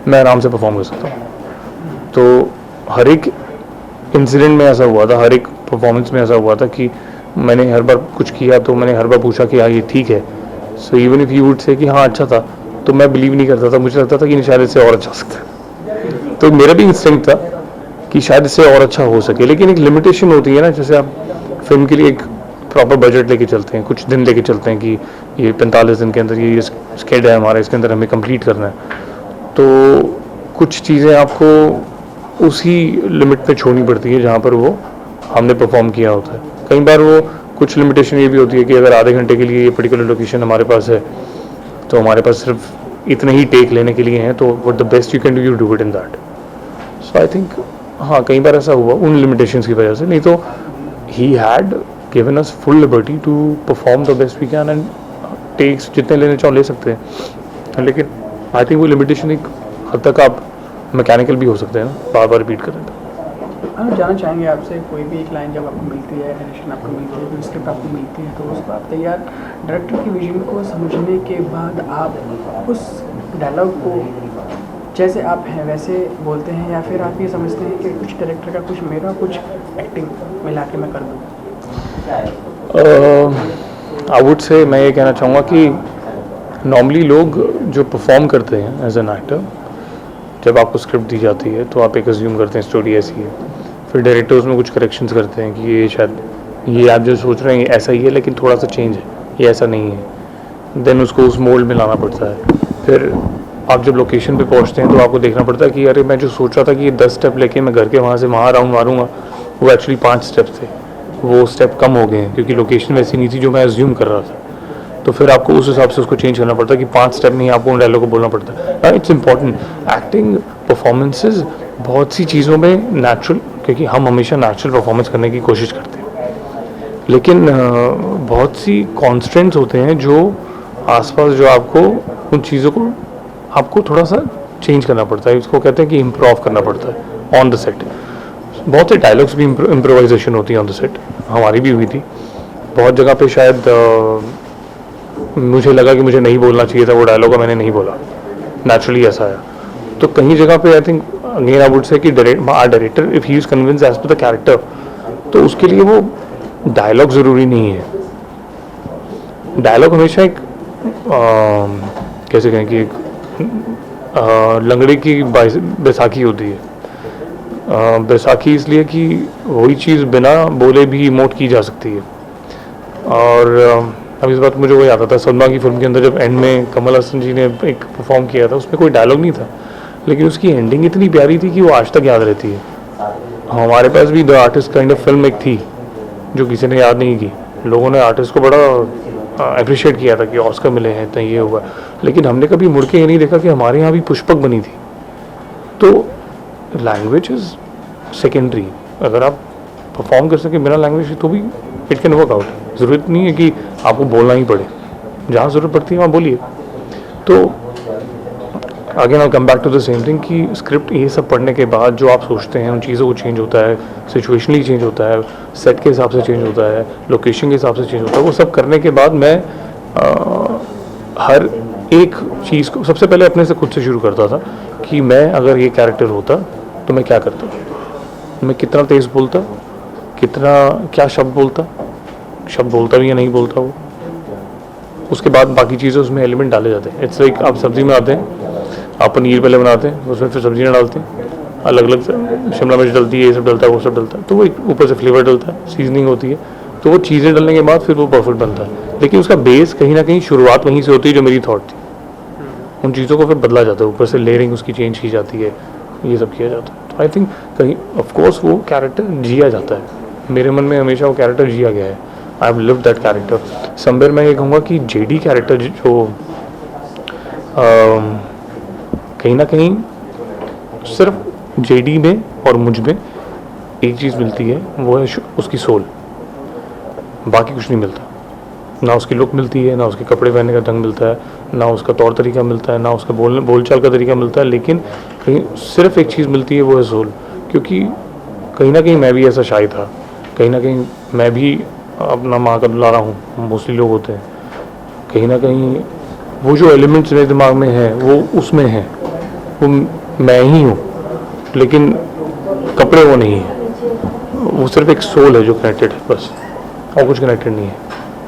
C: मैं आराम से परफॉर्म कर सकता हूँ। तो हर एक इंसिडेंट में ऐसा हुआ था, हर एक परफॉर्मेंस में ऐसा हुआ था कि मैंने हर बार कुछ किया तो मैंने हर बार पूछा कि हाँ ये ठीक है। So even if you would say कि हाँ अच्छा था, तो मैं बिलीव नहीं करता था, मुझे लगता था कि शायद इससे और अच्छा हो सकता है। तो मेरा भी इंस्टिंक्ट था कि शायद इससे और अच्छा हो सके, लेकिन एक लिमिटेशन होती है ना, जैसे आप फिल्म के लिए एक प्रॉपर बजट लेके चलते हैं, कुछ दिन लेके चलते हैं कि ये 45 दिन के अंदर ये स्केड है हमारा, इसके अंदर हमें कंप्लीट करना है, तो कुछ चीज़ें आपको उसी लिमिट पे छोड़नी पड़ती है जहाँ पर वो हमने परफॉर्म किया होता है। कई बार वो कुछ लिमिटेशन ये भी होती है कि अगर आधे घंटे के लिए ये पर्टिकुलर लोकेशन हमारे पास है तो हमारे पास सिर्फ इतने ही टेक लेने के लिए हैं, तो what the best you can do, you do it in that. So I think हाँ कई बार ऐसा हुआ उन लिमिटेशंस की वजह से, नहीं तो he had given us full liberty to perform the best we can, and takes जितने लेने चाहो ले सकते हैं। लेकिन आई थिंक वो लिमिटेशन एक हद तक आप मैकेनिकल भी हो सकते हैं ना, बार बार रिपीट करें।
H: हम जानना चाहेंगे आपसे, कोई भी एक लाइन जब आपको मिलती है, नरेशन आपको मिलती है, कोई स्क्रिप्ट आपको मिलती है, तो उसको आप तैयार डायरेक्टर की विजन को समझने के बाद आप उस डायलॉग को जैसे आप हैं वैसे बोलते हैं, या फिर आप ये समझते हैं कि कुछ डायरेक्टर का कुछ मेरा कुछ एक्टिंग मिला के मैं कर दूँ?
C: आई वुड से मैं ये कहना चाहूँगा कि नॉर्मली लोग जो परफॉर्म करते हैं एज एन एक्टर, जब आपको स्क्रिप्ट दी जाती है तो आप एक अज्यूम करते हैं स्टोरी ऐसी है, फिर डायरेक्टर उसमें कुछ करेक्शंस करते हैं कि ये शायद ये आप जो सोच रहे हैं ऐसा ही है लेकिन थोड़ा सा चेंज है, ये ऐसा नहीं है। देन उसको उस मोल्ड में लाना पड़ता है। फिर आप जब लोकेशन पे पहुंचते हैं तो आपको देखना पड़ता है कि अरे मैं जो सोच रहा था कि ये 10 स्टेप लेके मैं घर के वहाँ से वहाँ राउंड मारूंगा, वो एक्चुअली 5 स्टेप थे, वो स्टेप कम हो गए हैं क्योंकि लोकेशन वैसी नहीं थी जो मैं अज्यूम कर रहा था। तो फिर आपको उस हिसाब से उसको चेंज करना पड़ता है कि 5 स्टेप नहीं आपको उन डायलॉग को बोलना पड़ता है। It's important. एक्टिंग परफॉर्मेंसेज बहुत सी चीज़ों में नेचुरल, क्योंकि हम हमेशा नेचुरल परफॉर्मेंस करने की कोशिश करते हैं, लेकिन बहुत सी कॉन्स्टेंट्स होते हैं जो आसपास जो आपको उन चीज़ों को आपको थोड़ा सा चेंज करना पड़ता है। इसको कहते हैं कि इम्प्रोव करना पड़ता है ऑन द सेट। बहुत से डायलॉग्स भी इम्प्रोवाइजेशन होती है ऑन द सेट, हमारी भी हुई थी बहुत जगह पे। शायद मुझे लगा कि मुझे नहीं बोलना चाहिए था वो डायलॉग, और मैंने नहीं बोला, नेचुरली ऐसा आया। तो कहीं जगह पे I think again I would say कि director if he is convince as to the character, तो उसके लिए वो डायलॉग ज़रूरी नहीं है। डायलॉग हमेशा एक कैसे कहें कि एक लंगड़े की बैसाखी होती है। बैसाखी इसलिए कि वही चीज़ बिना बोले भी इमोट की जा सकती है। और अब इस बात मुझे वो याद आता है, सलमा की फिल्म के अंदर जब एंड में कमल हसन जी ने एक परफॉर्म किया था, उसमें कोई डायलॉग नहीं था लेकिन उसकी एंडिंग इतनी प्यारी थी कि वो आज तक याद रहती है। हमारे पास भी the artist kind of film एक थी जो किसी ने याद नहीं की, लोगों ने आर्टिस्ट को बड़ा अप्रिशिएट किया था कि ऑस्कर मिले हैं तो ये हुआ, लेकिन हमने कभी मुड़ के ये नहीं देखा कि हमारे यहाँ भी पुष्पक बनी थी। तो लैंग्वेज इज़ सेकेंडरी। अगर आप परफॉर्म कर सकें बिना लैंग्वेज तो भी इट कैन वर्क आउट। ज़रूरत नहीं है कि आपको बोलना ही पड़े, जहाँ ज़रूरत पड़ती है वहाँ बोलिए। तो again I come back to the same thing कि स्क्रिप्ट ये सब पढ़ने के बाद जो आप सोचते हैं उन चीज़ों को चेंज होता है, सिचुएशनली चेंज होता है, सेट के हिसाब से चेंज होता है, लोकेशन के हिसाब से चेंज होता है। वो सब करने के बाद मैं हर एक चीज़ को सबसे पहले अपने से खुद से शुरू करता था कि मैं अगर ये कैरेक्टर होता तो मैं क्या करता, मैं कितना तेज़ बोलता, कितना क्या शब्द बोलता भी या नहीं बोलता वो। उसके बाद बाकी चीज़ें उसमें एलिमेंट डाले जाते हैं। इट्स लाइक आप सब्ज़ी बनाते हैं, आप पनीर पहले बनाते हैं, उसमें फिर सब्जियाँ डालते हैं, अलग अलग शिमला मिर्च डलती है, ये सब डलता है, वो सब डलता है, तो वो एक ऊपर से फ्लेवर डलता है, सीजनिंग होती है, तो वो चीज़ें डालने के बाद फिर वो परफेक्ट बनता है। लेकिन उसका बेस कहीं ना कहीं शुरुआत वहीं से होती है जो मेरी थॉट थी, उन चीज़ों को फिर बदला जाता है, ऊपर से लेयरिंग उसकी चेंज की जाती है, ये सब किया जाता है। तो आई थिंक कहीं ऑफकोर्स वो कैरेक्टर जिया जाता है, मेरे मन में हमेशा वो कैरेक्टर जिया गया है। I have lived that character. Somewhere मैं ये कहूँगा कि जेडी कैरेक्टर जो कहीं ना कहीं सिर्फ जेडी में और मुझ में एक चीज़ मिलती है, वो है उसकी सोल, बाकी कुछ नहीं मिलता। ना उसकी लुक मिलती है, ना उसके कपड़े पहनने का ढंग मिलता है, ना उसका तौर तरीका मिलता है, ना उसका बोलचाल का तरीका मिलता है, लेकिन कहीं सिर्फ एक चीज़ मिलती है, वो है सोल। क्योंकि कहीं ना कहीं मैं भी ऐसा शाही था, कहीं ना कहीं मैं भी अपना माँ का दुलारा हूँ, मोस्टली लोग होते हैं। कहीं ना कहीं वो जो एलिमेंट्स मेरे दिमाग में है वो उसमें है, वो मैं ही हूँ, लेकिन कपड़े वो नहीं है, वो सिर्फ एक सोल है जो कनेक्टेड है बस, और कुछ कनेक्टेड नहीं है।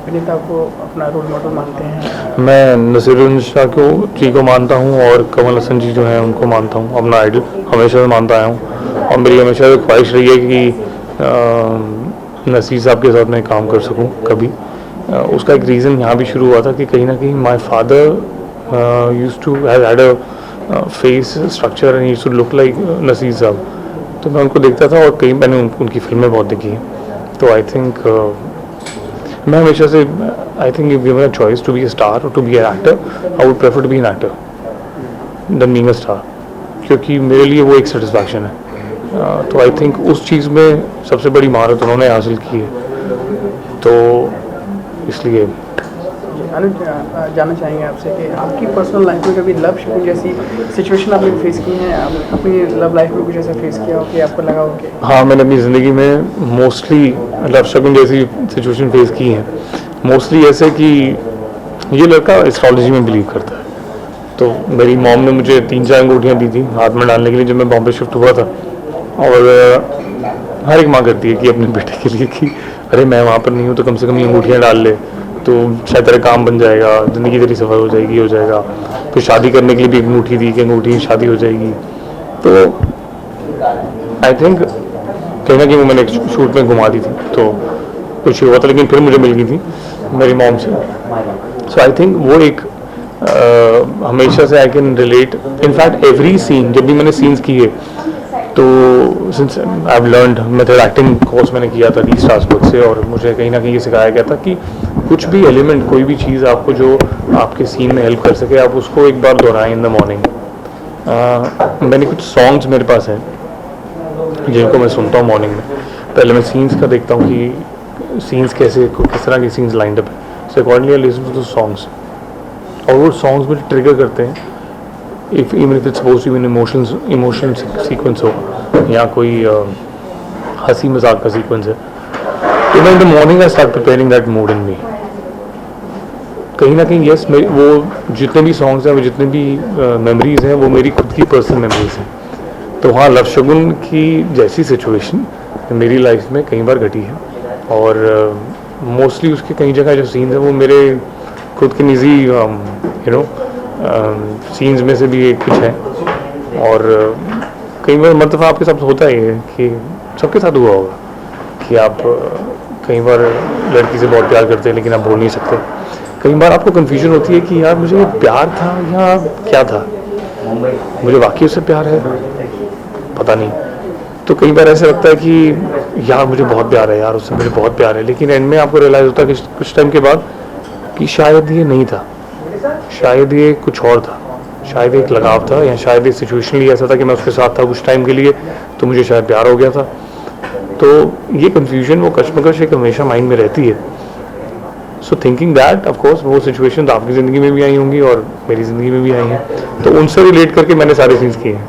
H: विनीत आपको अपना रोल मॉडल मानते हैं?
C: मैं नसीरुद्दीन शाह जी को मानता हूँ और कमल हसन जी जो हैं उनको मानता हूँ अपना आइडल, हमेशा से मानता आया हूँ। और मेरी हमेशा से ख्वाहिश रही है कि नसीर साहब के साथ मैं काम कर सकूँ कभी। उसका एक रीज़न यहाँ भी शुरू हुआ था कि कहीं ना कहीं my father used to had a face structure and used to look like Naseer sahab, तो मैं उनको देखता था और कहीं मैंने उनकी फिल्में बहुत देखी हैं। तो आई थिंक मैं हमेशा से I think if given a choice to be a star और to be an actor, I would prefer to be an actor than being a star, क्योंकि मेरे लिए वो एक सेटिस्फैक्शन है। तो आई थिंक उस चीज़ में सबसे बड़ी महारत उन्होंने हासिल की है, तो इसलिए
H: अनुज जानना चाहेंगे आपसे कि आपकी पर्सनल लाइफ में कभी लव शगुन जैसी सिचुएशन आपने फेस की है? आप अपनी लव लाइफ में कुछ ऐसा फेस किया हो कि आपको लगा हो कि
C: हाँ, मैंने अपनी ज़िंदगी में मोस्टली लव शगुन जैसी सिचुएशन फेस की है। मोस्टली ऐसे कि ये लड़का एस्ट्रोलॉजी में बिलीव करता है, तो मेरी मॉम ने मुझे 3-4 अंगूठियाँ दी थी हाथ में डालने के लिए जब मैं बॉम्बे शिफ्ट हुआ था। और हर एक माँ करती है कि अपने बेटे के लिए कि अरे मैं वहाँ पर नहीं हूँ तो कम से कम ये अंगूठियाँ डाल ले, तो शायद तेरा काम बन जाएगा, ज़िंदगी तेरी सफल हो जाएगी, हो जाएगा। फिर शादी करने के लिए भी एक अंगूठी दी कि अंगूठी शादी हो जाएगी। तो आई थिंक कहीं ना कहीं वो मैंने एक शूट में घुमा दी थी, तो कुछ हुआ था, लेकिन फिर मुझे मिल गई थी मेरी मॉम से। सो आई थिंक वो एक हमेशा से I can relate. In fact every scene जब भी मैंने सीन्स किए तो since I have learned method acting course मैंने किया था डी स्टार्स बुक से, और मुझे कहीं ना कहीं ये सिखाया गया था कि कुछ भी एलिमेंट, कोई भी चीज़ आपको जो आपके सीन में हेल्प कर सके, आप उसको एक बार दोहराएं इन द मॉर्निंग। मैंने कुछ सॉन्ग्स मेरे पास हैं जिनको मैं सुनता हूँ मॉर्निंग में। पहले मैं सीन्स का देखता हूँ कि सीन्स कैसे, किस तरह के सीन्स लाइंड अप है, so accordingly I listen to the songs, और वो सॉन्ग्स मुझे ट्रिगर करते हैं। If even if it's suppose to be an emotional sequence हो या कोई हंसी मजाक का सीक्वेंस है, तो मैं in the morning I start preparing that mood in me. कहीं ना कहीं यस, वो जितने भी सॉन्ग्स हैं, वो जितने भी मेमोरीज हैं, वो मेरी खुद की पर्सनल मेमोरीज हैं। तो हाँ, लव शगुन की जैसी सिचुएशन मेरी लाइफ में कई बार घटी है, और मोस्टली उसके कई जगह जो सीन्स हैं वो मेरे खुद के निजी सीन्स में से भी एक कुछ है। और कई बार मतलब आपके साथ होता ही है कि सबके साथ हुआ होगा कि आप कई बार लड़की से बहुत प्यार करते हैं लेकिन आप बोल नहीं सकते। कई बार आपको कन्फ्यूजन होती है कि यार मुझे प्यार था या क्या था, मुझे वाकई उससे प्यार है, पता नहीं। तो कई बार ऐसा लगता है कि यार मुझे बहुत प्यार है, यार उससे मुझे बहुत प्यार है, लेकिन एंड में आपको रियलाइज़ होता है कि कुछ टाइम के बाद कि शायद ये नहीं था, शायद ये कुछ और था, शायद एक लगाव था, या शायद ये सिचुएशनली ऐसा था कि मैं उसके साथ था कुछ टाइम के लिए तो मुझे शायद प्यार हो गया था। तो ये कन्फ्यूजन, वो कश्मकश एक हमेशा माइंड में रहती है। सो थिंकिंग दैट ऑफकोर्स वो सिचुएशन आपकी ज़िंदगी में भी आई होंगी और मेरी ज़िंदगी में भी आई हैं, तो उनसे रिलेट करके मैंने सारे सीन्स किए हैं।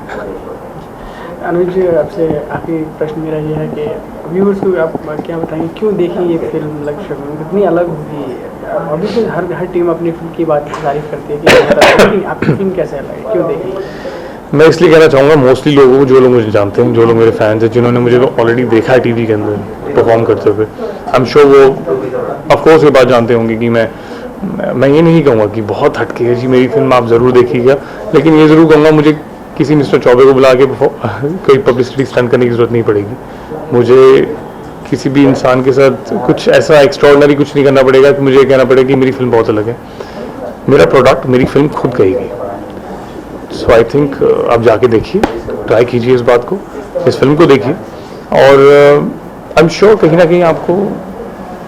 H: अनुज, आपसे आखिरी प्रश्न मेरा ये है कि व्यूअर्स को आप क्या बताएंगे, क्यों देखें ये फिल्म लव शगुन, कितनी अलग होगी? अभी तो हर टीम अपनी फिल्म की बात तारीफ करती है कि लेकिन आपकी फिल्म कैसे अलग है, क्यों देखें?
C: मैं इसलिए कहना चाहूँगा मोस्टली लोगों को, जो लोग मुझे जानते हैं, जो लोग मेरे फैंस हैं, जिन्होंने मुझे ऑलरेडी देखा है टीवी के अंदर परफॉर्म करते हुए, आई एम श्योर वो ऑफकोर्स ये बात जानते होंगे कि मैं ये नहीं कहूँगा कि बहुत हटके है जी मेरी फिल्म, आप ज़रूर देखिएगा, लेकिन ये ज़रूर कहूँगा मुझे किसी मिस्टर चौबे को बुला के कोई पब्लिसिटी स्टंट करने की ज़रूरत नहीं पड़ेगी। मुझे किसी भी इंसान के साथ कुछ ऐसा एक्स्ट्राऑर्डिनरी कुछ नहीं करना पड़ेगा कि मुझे कहना पड़ेगा कि मेरी फिल्म बहुत अलग है। मेरा प्रोडक्ट, मेरी फिल्म खुद कहेगी। सो आई थिंक आप जाके देखिए, ट्राई कीजिए इस बात को, इस फिल्म को देखिए, और आई एम श्योर कहीं ना कहीं आपको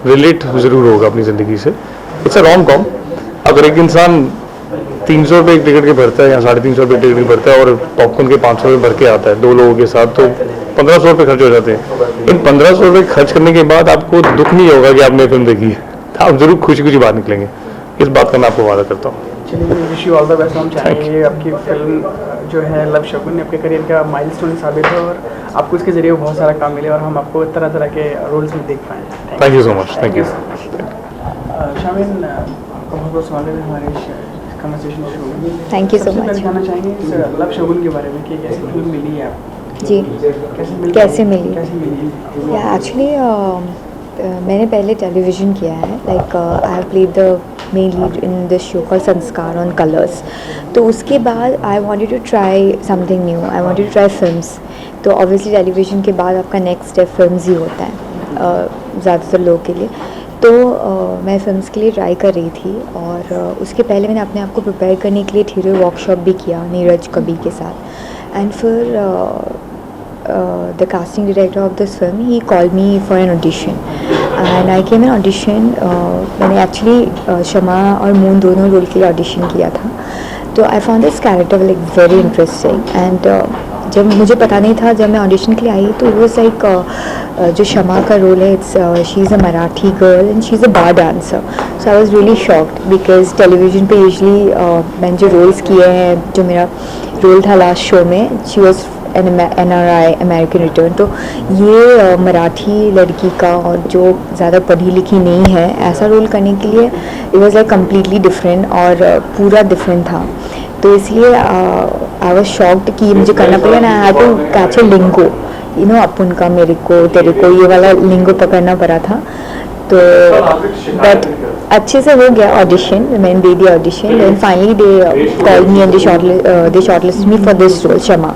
C: रिलेट ज़रूर होगा अपनी ज़िंदगी से। It's a rom com. अगर एक इंसान 300 रुपये एक टिकट के भरता है या 350 रुपये टिकट के भरता है और पॉपकॉर्न के 500 रुपये भर के आता है 2 लोगों के साथ, तो 1500 रुपये खर्च हो जाते हैं। इन 1500 रुपये खर्च करने के बाद आपको दुख नहीं होगा कि आपने फिल्म देखी है, आप जरूर खुशी खुशी बाहर निकलेंगे। इस बात का मैं आपको वादा करता हूँ।
H: चलिए, wish you all the best. हम चाहेंगे आपकी फिल्म जो है लव शगुन आपके करियर का माइलस्टोन साबित हो और आपको इसके जरिए बहुत सारा काम मिले और हम आपको तरह तरह के रोल्स में देख पाएँ।
C: Thank you so much. Thank you.
H: शामिल, आपका बहुत बहुत स्वागत है हमारे कन्वर्सेशन शो में।
E: थैंक यू सो
H: सबसे
E: मच।
H: पहले जानना चाहेंगे इस लव शगुन के बारे में कि कैसी फिल्म मिली है आपको?
E: जी, कैसे मिली?
H: कैसे मिली?
E: या एक्चुअली मैंने पहले टेलीविज़न किया है, like I have played the main lead in this show called Sanskaar on Colors. तो उसके बाद I wanted to try something new, I wanted to try films. तो ऑब्वियसली टेलीविज़न के बाद आपका नेक्स्ट स्टेप फिल्म्स ही होता है ज़्यादातर लोगों के लिए। तो मैं फिल्म्स के लिए ट्राई कर रही थी और उसके पहले मैंने अपने आप को प्रिपेयर करने के लिए थिएटर वर्कशॉप भी किया नीरज कबीर के साथ। एंड फिर the casting director of this film he called me for an audition and I came an audition. मैंने एक्चुअली शमा और मून दोनों रोल के लिए ऑडिशन किया था। तो I found this character like very interesting and जब मुझे पता नहीं था, जब मैं ऑडिशन के लिए आई तो वो लाइक जो शमा का रोल है, it's she is a Marathi girl and she is a bar dancer. So I was really shocked because television पे यूजुअली मैंने जो रोल्स किए हैं, जो मेरा रोल था लास्ट शो में, she was NRI American return. तो ये मराठी लड़की का और जो ज़्यादा पढ़ी लिखी नहीं है, ऐसा रोल करने के लिए it was like completely different और पूरा डिफरेंट था। तो इसलिए आई वाज शॉक्ड कि मुझे करना पड़ेगा ना, I had to catch a lingo, you know, अपन का, मेरे को, तेरे को, ये वाला लिंगो पकड़ना पड़ा था। तो बट अच्छे से हो गया ऑडिशन, मैंने दे दिया audition and finally they called me and they shortlist me for this role Shama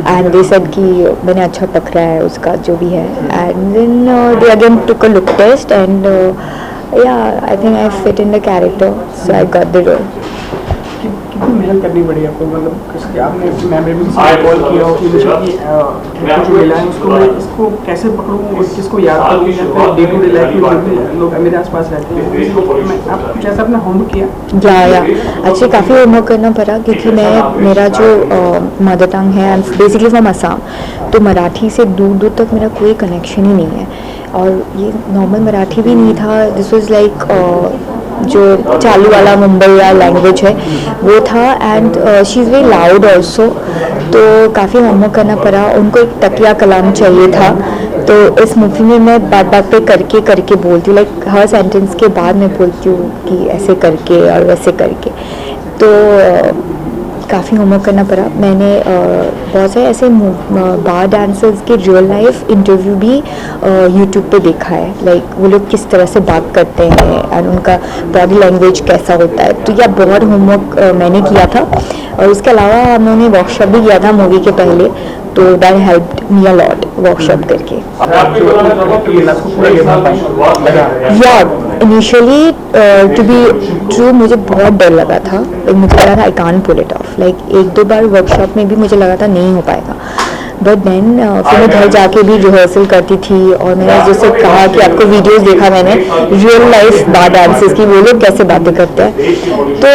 E: and they said कि मैंने अच्छा पकड़ा है उसका जो भी है। And then they again took a look test and ya I think I fit in the character, so I got the role.
H: कितनी मेहनत करनी पड़ी आपको, मतलब किसके आपने मेमोरी से कॉल किया हो कि मुझे ये जो मिला है उसको मैं इसको कैसे पकड़ूँ और किसको याद करूँ, या फिर डे टू डे लाइफ में जो भी लोग मेरे आसपास रहते हैं, आप कुछ ऐसा अपना होमवर्क किया?
E: या एक्चुअली काफ़ी होमवर्क करना पड़ा क्योंकि मेरा जो मदर टंग है, बेसिकली फ्रॉम असम, तो मराठी से दूर दूर तक मेरा कोई कनेक्शन ही नहीं है और ये नॉर्मल मराठी भी नहीं था। दिस वाज लाइक जो चालू वाला मुंबई या लैंग्वेज है वो था and she is very loud also. तो काफ़ी होमवर्क करना पड़ा। उनको एक तकिया कलाम चाहिए था, तो इस मूवी में मैं बात बात पे करके बोलती हूँ, लाइक हर सेंटेंस के बाद मैं बोलती हूँ कि ऐसे करके और वैसे करके। तो काफ़ी होमवर्क करना पड़ा। मैंने बहुत सारे ऐसे बार डांसर्स के रियल लाइफ इंटरव्यू भी यूट्यूब पे देखा है, लाइक वो लोग किस तरह से बात करते हैं और उनका बॉडी लैंग्वेज कैसा होता है। तो यह बहुत होमवर्क मैंने किया था और उसके अलावा हम लोगों ने वर्कशॉप भी किया था मूवी के पहले, तो that helped me a lot workshop करके। या इनिशियली टू बी ट्रू मुझे बहुत डर लगा था, मुझे लगा था I can't pull it off, like 1-2 बार वर्कशॉप में भी मुझे लगा था नहीं हो पाएगा। बट देन फिर मैं घर जाके भी रिहर्सल करती थी और मैंने जैसे कहा कि आपको वीडियोस देखा मैंने रियल लाइफ बार डांसेस की, वो लोग कैसे बातें करते हैं, तो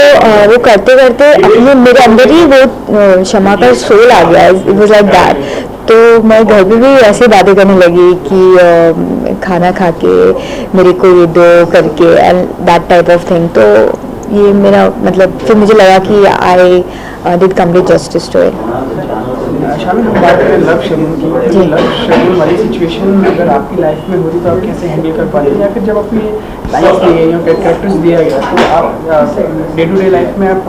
E: वो करते करते अपने मेरे अंदर ही वो शमा का सोल आ गया, इट वाज लाइक दैट। तो मैं घर पे भी ऐसे बातें करने लगी कि खाना खा के मेरे को ये दो करके and that type of thing. तो ये मेरा मतलब फिर मुझे लगा कि I did complete justice to it.
H: शामिल हम बात करें लव शगुन की,
E: जी।
H: लव शगुन वाली सिचुएशन अगर आपकी लाइफ में होती तो आप कैसे हैंडल कर पाते, या फिर जब आपको ये लाइफ दिए या कैरेक्टर्स दिया गया तो आप डे टू डे लाइफ में आप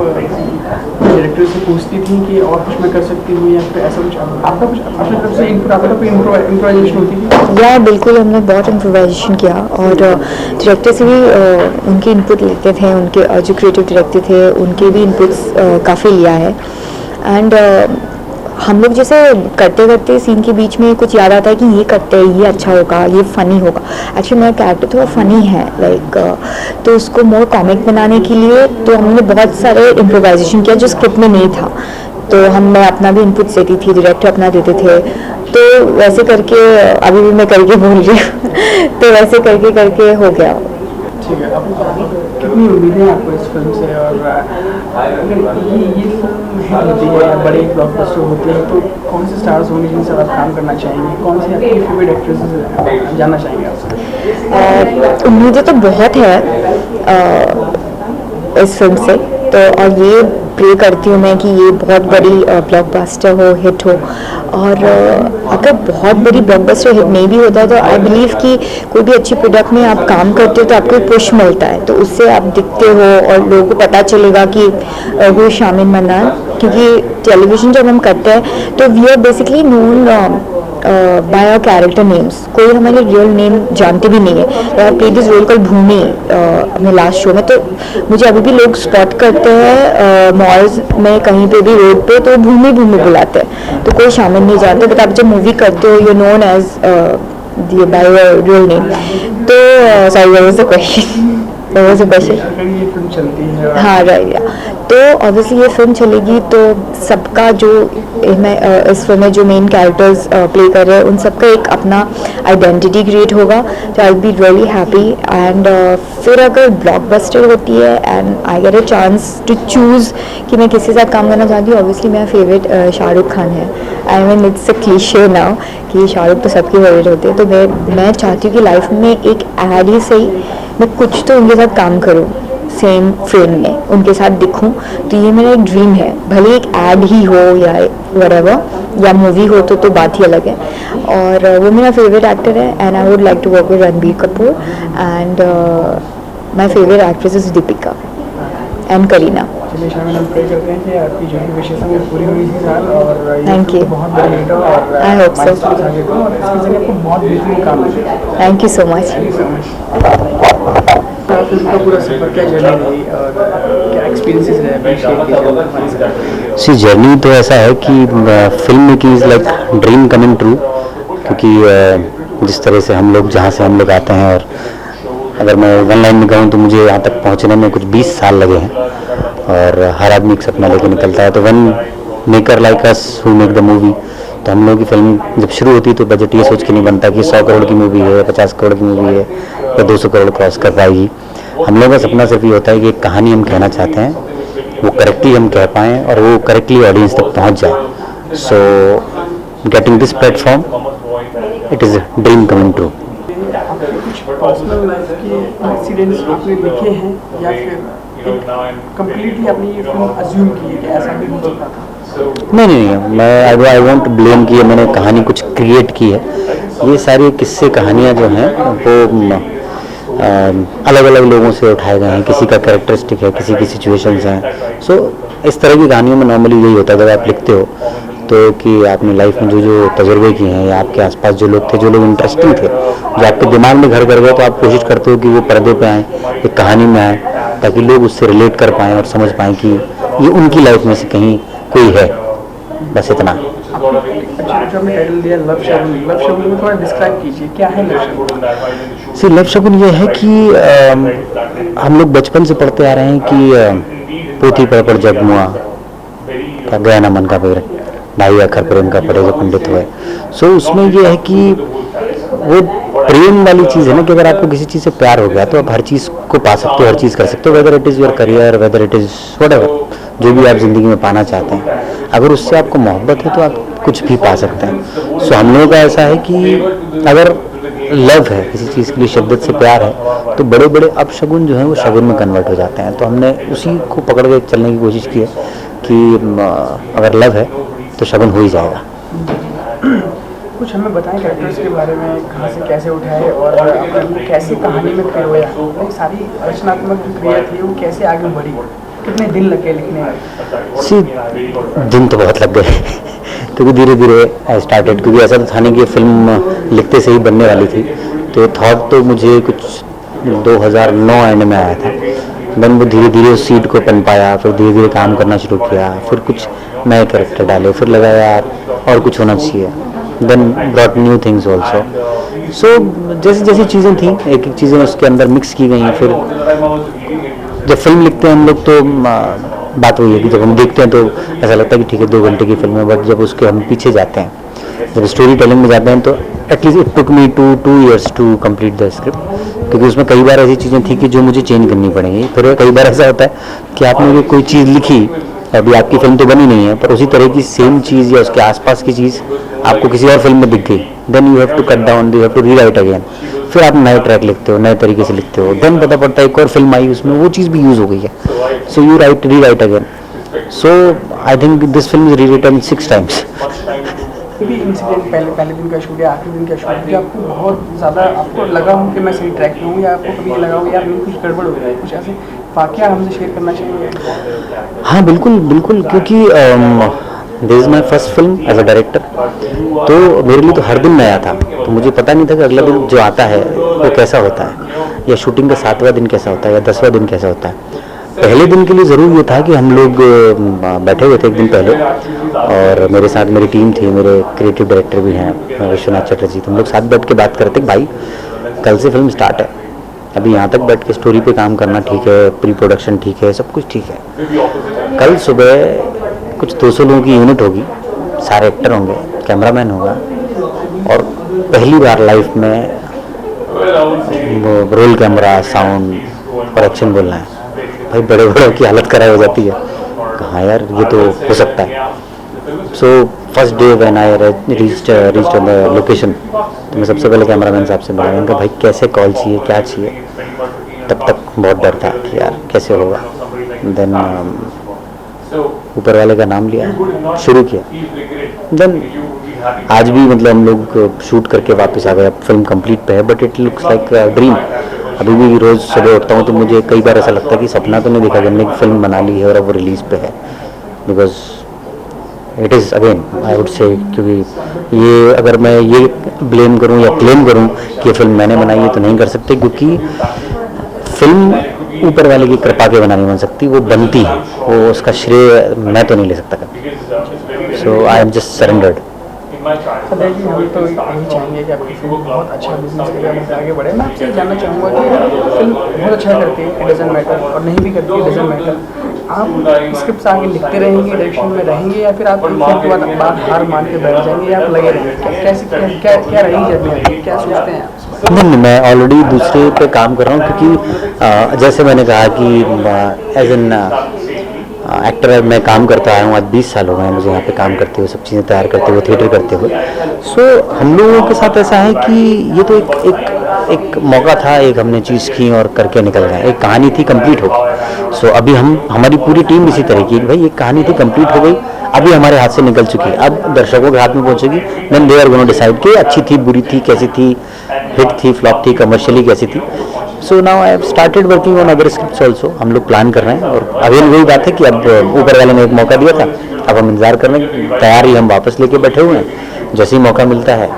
H: डायरेक्टर से पूछती थी कि और कुछ मैं कर सकती हूँ, या फिर ऐसा कुछ आपका कुछ अपनी तरफ से इनपुट, आपका कोई इम्प्रोवाइजेशन होती थी?
E: या बिल्कुल, हमने बहुत इम्प्रोवाइजेशन किया और डायरेक्टर से भी उनके इनपुट लेते थे, उनके जो क्रिएटिव डायरेक्टर थे उनके भी इनपुट्स काफ़ी लिया है। एंड हम लोग जैसे करते करते सीन के बीच में कुछ याद आता है कि ये करते हैं, ये अच्छा होगा, ये फ़नी होगा। एक्चुअली मेरा कैरेक्टर थोड़ा फ़नी है लाइक, तो उसको मोर कॉमिक बनाने के लिए तो हमने बहुत सारे इम्प्रोवाइजेशन किया जो स्क्रिप्ट में नहीं था। तो मैं अपना भी इनपुट देती थी, डायरेक्टर अपना देते थे, तो वैसे करके अभी भी मैं करके बोल रही हूँ तो वैसे करके करके हो गया।
H: ठीक है, अब कितनी उम्मीदें आपको इस फिल्म से, और अगर ये फिल्म हिट होती है या बड़े ब्लॉकबस्टर होते हैं तो कौन से स्टार्स होंगे जिनसे आप काम करना चाहेंगे, कौन सी आपकी फेवरेट एक्ट्रेसेस जानना चाहेंगे आपसे?
E: उम्मीदें तो बहुत है इस फिल्म से, तो और ये प्रे करती हूँ मैं कि ये बहुत बड़ी ब्लॉकबस्टर हो, हिट हो। और अगर बहुत बड़ी ब्लॉकबस्टर हिट नहीं भी होता है तो आई बिलीव कि कोई भी अच्छी प्रोडक्ट में आप काम करते हो तो आपको पुश मिलता है, तो उससे आप दिखते हो और लोगों को पता चलेगा कि वो शामिल मन्नान। क्योंकि टेलीविज़न जब हम करते हैं तो we are basically known by our character names, कोई हमारे रियल नेम जानते भी नहीं है। I play this role call Bhoomi अपने लास्ट शो में, तो मुझे अभी भी लोग स्पॉट करते हैं मॉल्स में कहीं पे भी रोड पे तो भूमि भूमि बुलाते हैं, तो कोई शामिल नहीं जानते। बट आप जब मूवी करते हो you known as by your real name. तो sorry what was the question?
H: अगर ये फिल्म चलती है और
E: हाँ राइट, तो ऑब्वियसली ये फिल्म चलेगी तो सबका जो इस फिल्म में जो मेन कैरेक्टर्स प्ले कर रहे हैं उन सबका एक अपना आइडेंटिटी क्रिएट होगा, तो I be really happy. And फिर अगर ब्लॉकबस्टर होती है and I get a chance to choose कि मैं किसी के साथ काम करना चाहती हूँ, ऑब्वियसली मेरा फेवरेट शाहरुख खान है। I mean it's a cliché now कि शाहरुख तो सबके फेवरेट होते हैं, तो मैं चाहती हूँ कि लाइफ में एक एड ही सही मैं कुछ तो उनके साथ काम करूँ, सेम फ्रेम में उनके साथ दिखूं, तो ये मेरा एक ड्रीम है। भले एक एड ही हो या व्हाटएवर या मूवी हो तो बात ही अलग है। और वो मेरा फेवरेट एक्टर है and I would like to work with Ranbir Kapoor and my favourite actress is Deepika and Kareena.
H: चलिए शामिल, हम प्रे करते हैं कि आपकी जो भी विशेष है वो पूरी हुई इसी साल, और ये
E: Thank you.
H: फिल्म बहुत बड़ी हिट हो और
E: I hope so.
H: milestones आगे हो, और इसके जरिए आपको बहुत बेहतरीन काम मिले।
E: Thank you so much.
H: Film का पूरा सफर क्या जर्नी रही और क्या एक्सपीरियंसेस रहे, अपनी शेयर कीजिए हमारे साथ।
G: सी जर्नी तो ऐसा है कि film making is like dream coming true, क्योंकि जिस तरह से हम लोग जहाँ से हम लोग आते हैं, और अगर मैं वन लाइन में कहूँ तो मुझे यहाँ तक पहुँचने में कुछ 20 साल लगे हैं, और हर आदमी एक सपना लेके निकलता है। तो one maker like us who make the movie, तो हम लोगों की फिल्म जब शुरू होती है तो बजट ये सोच के नहीं बनता कि 100 करोड़ की मूवी है, 50 करोड़ की मूवी है या 200 करोड़ क्रॉस कर पाएगी। हम लोगों का सपना सिर्फ ये होता है कि एक कहानी हम कहना चाहते हैं वो करेक्टली हम कह पाएँ और वो करेक्टली ऑडियंस तक पहुँच जाए। So getting this platform it is a dream coming true.
H: कुछ पर्सनल लाइफ के एक्सीडेंट्स आपने लिखे हैं या फिर कंप्लीटली आपने ये फिल्म अज्यूम की है कि ऐसा भी हो सकता था?
G: नहीं, मैं आई वॉन्ट ब्लेम कि मैंने कहानी कुछ क्रिएट की है। ये सारी किस्से कहानियाँ जो हैं वो अलग अलग लोगों से उठाए गए हैं, किसी का कैरेक्टरिस्टिक है, किसी की सिचुएशंस हैं। सो इस तरह की कहानियों में नॉर्मली यही होता है जब आप लिखते हो तो कि आपने लाइफ में जो जो तजुर्बे किए हैं या आपके आसपास जो लोग थे, जो लोग इंटरेस्टिंग थे, जो आपके दिमाग में घर कर गए, तो आप कोशिश करते हो कि वो पर्दे पे आएँ, एक कहानी में आए, ताकि लोग उससे रिलेट कर पाएँ और समझ पाएँ कि ये उनकी लाइफ में से कहीं कोई है। बस इतना।
H: अच्छा, जो हमने टाइटल दिया लव शगुन, लव शगुन में थोड़ा डिस्क्राइब कीजिए क्या है लव शगुन?
G: सी लव शगुन ये है कि हम लोग बचपन से पढ़ते आ रहे हैं कि पोथी पढ़ जग मुआ का गया ना मन का पेड़, ढाई अखर प्रेम का पढ़े जो पंडित हुए। सो उसमें ये है कि वो प्रेम वाली चीज़ है ना, कि अगर आपको किसी चीज़ से प्यार हो गया तो आप हर चीज़ को पा सकते हो, हर चीज़ कर सकते हो, whether it is your career, whether it is whatever, जो भी आप ज़िंदगी में पाना चाहते हैं। अगर उससे आपको मोहब्बत है तो आप
I: कुछ भी पा सकते हैं। सो हम लोगों का ऐसा है कि अगर लव है, किसी चीज़ के लिए शिद्दत से प्यार है, तो बड़े बड़े अपशगुन जो हैं वो शगुन में कन्वर्ट हो जाते हैं। तो हमने उसी को पकड़ के चलने की कोशिश की है कि अगर लव है तो शगुन हो ही जाएगा।
H: कुछ हमें बताएं कैरेक्टर्स के बारे में, कहाँ से कैसे उठाए और आपने कैसे कहानी में पिरोया, ये सारी रचनात्मक जो क्रिया थी वो कैसे आगे बढ़ी, कितने दिन लगे लिखने में?
I: सी दिन तो बहुत लग गए क्योंकि धीरे धीरे आई स्टार्टेड, क्योंकि ऐसा तो था नहीं कि फिल्म लिखते से ही बनने वाली थी। तो ये थॉट तो मुझे कुछ 2009 एंड में आया था। देन वो धीरे धीरे उस सीड को पन पाया, फिर धीरे धीरे काम करना शुरू किया, फिर कुछ नए कैरेक्टर डाले, फिर लगा यार और कुछ होना चाहिए। Then brought new things also. So जैसी जैसी चीज़ें थी एक एक चीज़ें उसके अंदर मिक्स की गई। फिर जब फिल्म लिखते हैं हम लोग तो बात वही है कि जब हम देखते हैं तो ऐसा लगता है कि ठीक है 2 घंटे की फिल्म है, बट जब उसके हम पीछे जाते हैं, जब स्टोरी टेलिंग में जाते हैं, तो at least it took me 2 years to complete the script, क्योंकि उसमें कई बार ऐसी चीज़ें थी कि जो मुझे चेंज करनी पड़ेंगी। फिर कई बार ऐसा होता है कि आपने कोई चीज़ लिखी, अभी आपकी फिल्म तो बनी नहीं है, पर उसी तरह की सेम चीज़ या उसके आसपास की चीज़ आपको किसी और फिल्म में दिख गई, then you have to cut down, you have to rewrite again. फिर आप नए ट्रैक लिखते हो, नए तरीके से लिखते हो, देन पता पड़ता है एक और फिल्म आई, उसमें वो चीज़ भी यूज़ हो गई है, so you rewrite again. So I think this film is rewritten 6 times।
H: भी इंसिडेंट पहले दिन का शूट या आखिरी दिन का शूट जो आपको बहुत ज़्यादा आपको लगा हो कि मैं सही ट्रैक पे हूँ, या आपको कभी लगा हो यार मेरी कुछ गड़बड़ हो रहा है, कुछ ऐसे वाकया हमसे शेयर करना चाहिए?
I: हाँ बिल्कुल बिल्कुल, क्योंकि this is my first film as a director, तो मेरे लिए तो हर दिन नया था। तो मुझे पता नहीं था कि अगला दिन जो आता है वो कैसा होता है, या शूटिंग का 7वां दिन कैसा होता है, या 10वां दिन कैसा होता है। पहले दिन के लिए ज़रूर ये था कि हम लोग बैठे हुए थे एक दिन पहले, और मेरे साथ मेरी टीम थी, मेरे क्रिएटिव डायरेक्टर भी हैं विश्वनाथ चटर्जी। तो हम लोग साथ बैठ के बात करते भाई कल से फिल्म स्टार्ट है, अभी यहाँ तक बैठ के स्टोरी पे काम करना ठीक है, प्री प्रोडक्शन ठीक है, सब कुछ ठीक है। कल सुबह कुछ 200 लोगों की यूनिट होगी, सारे एक्टर होंगे, कैमरामैन होगा, और पहली बार लाइफ में रोल कैमरा साउंड और एक्शन बोलना है। भाई बड़े बड़ों की हालत खराब हो जाती है, कहाँ यार ये तो हो सकता है। So first day when I reached on the location, तो मैं सबसे पहले कैमरामैन साहब से मिला, मैंने कहा भाई कैसे कॉल चाहिए, क्या चाहिए। तब तक बहुत डर था कि यार कैसे होगा। देन ऊपर वाले का नाम लिया, शुरू किया। देन आज भी मतलब हम लोग शूट करके वापस आ गए, अब फिल्म कंप्लीट पे है, but it looks like dream. अभी भी रोज़ सुबह उठता हूँ तो मुझे कई बार ऐसा लगता है कि सपना तो नहीं देखा कि हमने एक फिल्म बना ली है और अब वो रिलीज़ पे है, because it is again I would से, क्योंकि ये अगर मैं ये ब्लेम करूँ या क्लेम करूँ कि ये फिल्म मैंने बनाई है तो नहीं कर सकते, क्योंकि फिल्म ऊपर वाले की कृपा के बना नहीं बन सकती, वो बनती है, वो उसका श्रेय मैं तो नहीं ले सकता कभी। So I am just surrendered.
H: Sanjay ji, हम तो यही चाहेंगे कि आपकी फिल्म बहुत अच्छा बिजनेस करें, आगे बढ़े। मैं आपसे जानना चाहूँगा कि फिल्म बहुत अच्छा करती है, इट डजंट मैटर, और नहीं भी करती है, डजंट मैटर, आप स्क्रिप्ट आगे लिखते रहेंगे, डायरेक्शन में रहेंगे, या फिर आप फिल्म के बाद हार मान के बैठ जाएंगे, या आप लगे रहेंगे? कैसे क्या रहेगी जर्नी, क्या सोचते हैं आप?
I: नहीं, मैं ऑलरेडी दूसरे पे काम कर रहा हूँ, क्योंकि जैसे मैंने कहा कि एज एन एक्टर मैं काम करता आया हूँ, आज 20 साल हो गए हैं मुझे यहाँ पे काम करते हुए, सब चीज़ें तैयार करते हुए, थिएटर करते हुए। सो हम लोगों के साथ ऐसा है कि ये तो एक मौका था, एक हमने चीज़ की और करके निकल गए, एक कहानी थी, कंप्लीट हो गई। सो अभी हमारी पूरी टीम इसी तरह की, भाई एक कहानी थी, कंप्लीट हो गई, अभी हमारे हाथ से निकल चुकी है, अब दर्शकों के हाथ में पहुँचेगी, then they are gonna decide कि अच्छी थी, बुरी थी, कैसी थी, हिट थी, फ्लॉप थी, कमर्शियली कैसी थी। So now I have started working on other scripts also, हम लोग प्लान कर रहे हैं, और अभी वही बात है कि अब ऊपर वाले ने एक मौका दिया था, अब हम इंतजार कर रहे हैं, तैयारी हम वापस लेके बैठे हुए हैं, जैसे ही मौका मिलता है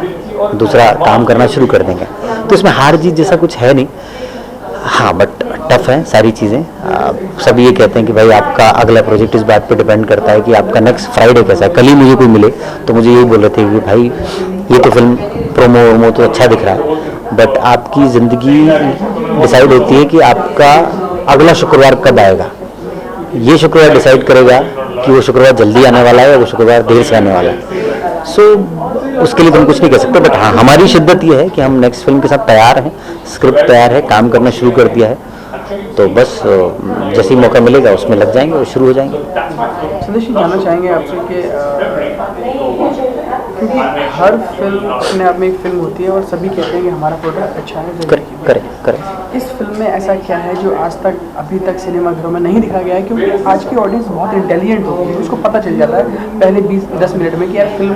I: दूसरा काम करना शुरू कर देंगे। तो इसमें हार जीत जैसा कुछ है नहीं, हाँ बट टफ है सारी चीज़ें। सब ये कहते हैं कि भाई आपका अगला प्रोजेक्ट इस बात पे डिपेंड करता है कि आपका नेक्स्ट फ्राइडे कैसा है। कल ही मुझे कोई मिले तो मुझे यही बोल रहे थे कि भाई ये तो फिल्म प्रोमो तो अच्छा दिख रहा है, बट आपकी ज़िंदगी डिसाइड होती है कि आपका अगला शुक्रवार कब आएगा। ये शुक्रवार डिसाइड करेगा कि वो शुक्रवार जल्दी आने वाला है या वो शुक्रवार देर से आने वाला है। सो उसके लिए तो हम कुछ नहीं कह सकते, बट हाँ हमारी शिद्दत ये है कि हम नेक्स्ट फिल्म के साथ तैयार हैं, स्क्रिप्ट तैयार है, काम करना शुरू कर दिया है, तो बस जैसे ही मौका मिलेगा उसमें लग जाएंगे और शुरू हो जाएंगे।
H: संदेश जी, जानना चाहेंगे आपसे कि क्योंकि हर फिल्म अपने आप में एक फिल्म होती है और सभी कहते हैं कि हमारा प्रोडक्ट अच्छा है जरूर कीजिए।
I: करेक्ट।
H: इस फिल्म में ऐसा क्या है जो आज तक अभी तक सिनेमाघरों में नहीं दिखा गया है? क्योंकि आज की ऑडियंस बहुत इंटेलिजेंट होती है, उसको पता चल जाता है पहले 20-10 मिनट में कि यार फिल्म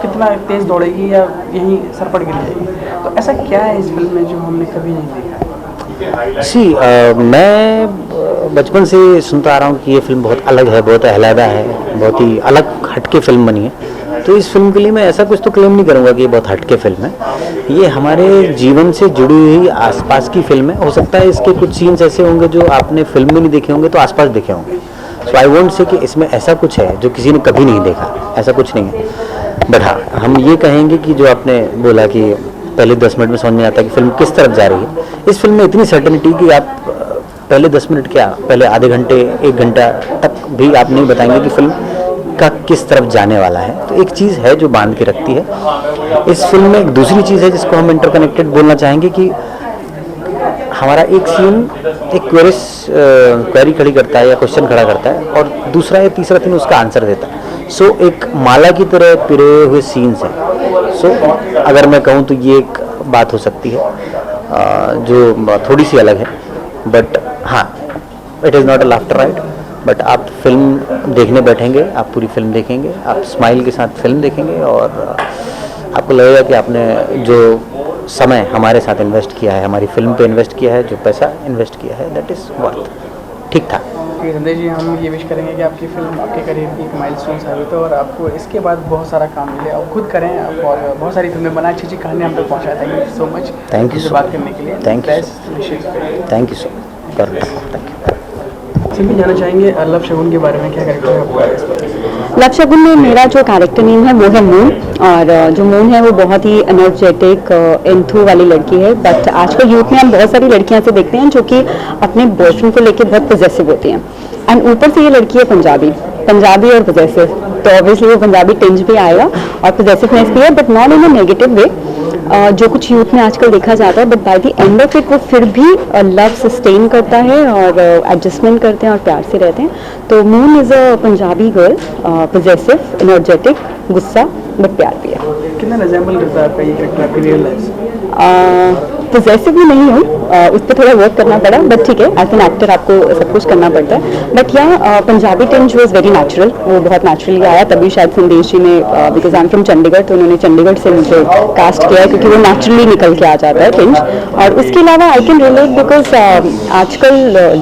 H: कितना तेज़ दौड़ेगी या यहीं सरपट गिर जाएगी। तो ऐसा क्या है इस फिल्म में जो हमने कभी नहीं देखा?
I: मैं बचपन से सुनता आ रहा हूँ कि ये फिल्म बहुत अलग है, बहुत अलहदा है, बहुत ही अलग हटके फिल्म बनी है। तो इस फिल्म के लिए मैं ऐसा कुछ तो क्लेम नहीं करूँगा कि ये बहुत हटके फिल्म है। ये हमारे जीवन से जुड़ी हुई आसपास की फिल्म है। हो सकता है इसके कुछ सीन्स ऐसे होंगे जो आपने फिल्म में नहीं देखे होंगे तो आसपास देखे होंगे। सो आई वोंट से कि इसमें ऐसा कुछ है जो किसी ने कभी नहीं देखा, ऐसा कुछ नहीं है। बट हाँ, हम ये कहेंगे कि जो आपने बोला कि पहले 10 मिनट में समझ में आता है कि फिल्म किस तरफ जा रही है। इस फिल्म में इतनी सर्टेनिटी कि आप पहले 10 मिनट क्या, पहले आधे घंटे 1 घंटा तक भी आप नहीं बताएंगे कि फिल्म का किस तरफ जाने वाला है। तो एक चीज़ है जो बांध के रखती है इस फिल्म में। एक दूसरी चीज़ है जिसको हम इंटरकनेक्टेड बोलना चाहेंगे कि हमारा एक सीन एक क्वेरी खड़ी करता है या क्वेश्चन खड़ा करता है और दूसरा या तीसरा सीन उसका आंसर देता है। सो एक माला की तरह पिरे हुए सीन्स हैं। सो अगर मैं कहूँ तो ये एक बात हो सकती है जो थोड़ी सी अलग है। बट हाँ, it is not a laughter ride. But आप फिल्म देखने बैठेंगे, आप पूरी फिल्म देखेंगे, आप स्माइल के साथ फिल्म देखेंगे और आपको लगेगा कि आपने जो समय हमारे साथ इन्वेस्ट किया है, हमारी फिल्म पे इन्वेस्ट किया है, जो पैसा इन्वेस्ट किया है, दैट इज़ वर्थ। ठीक था।
H: संदेश जी, हम ये विश करेंगे कि आपकी फिल्म आपके करियर की एक माइलस्टोन साबित हो और आपको इसके बाद बहुत सारा काम मिले और खुद करें और बहुत सारी फिल्में बनाएं, अच्छी अच्छी कहानी हम तक पहुँचाएं। Thank you so much.
I: Thank you
H: बात करने के लिए।
I: Thank you so much.
H: Simply जानना चाहेंगे लव शगुन के बारे में, क्या कैरेक्टर है आपका?
J: लव शगुन में मेरा जो कैरेक्टर नेम है वो है मून। और जो मून है वो बहुत ही एनर्जेटिक एंथू वाली लड़की है। बट आजकल यूथ में हम बहुत सारी लड़कियां से देखते हैं जो कि अपने बॉयफ्रेंड को लेकर बहुत पॉजेसिव होती हैं। एंड ऊपर से ये लड़की है पंजाबी और पॉजेसिव, तो ऑब्वियसली वो पंजाबी टिंज भी आएगा और पॉजेसिवनेस भी है, but not in a negative way जो कुछ यूथ में आजकल देखा जाता है। But by the end of it वो फिर भी लव सस्टेन करता है और एडजस्टमेंट करते हैं और प्यार से रहते हैं। तो moon is a Punjabi girl, possessive, energetic, गुस्सा बट प्यार भी है।
H: कितना रिजेंबल करता है आपका ये कैरेक्टर आपकी रियल लाइफ से?
J: पॉजेसिव भी नहीं हूँ, उस पर थोड़ा वर्क करना पड़ा, बट ठीक है, एज एन एक्टर आपको सब कुछ करना पड़ता है। बट या Punjabi tinge was very natural, वो बहुत नेचुरली आया। तभी शायद संदेश जी ने, because I am from Chandigarh, तो उन्होंने चंडीगढ़ से मुझे कास्ट किया है क्योंकि वो नेचुरली निकल के आ जाता है टिंज। और उसके अलावा आई कैन रिलेट बिकॉज आजकल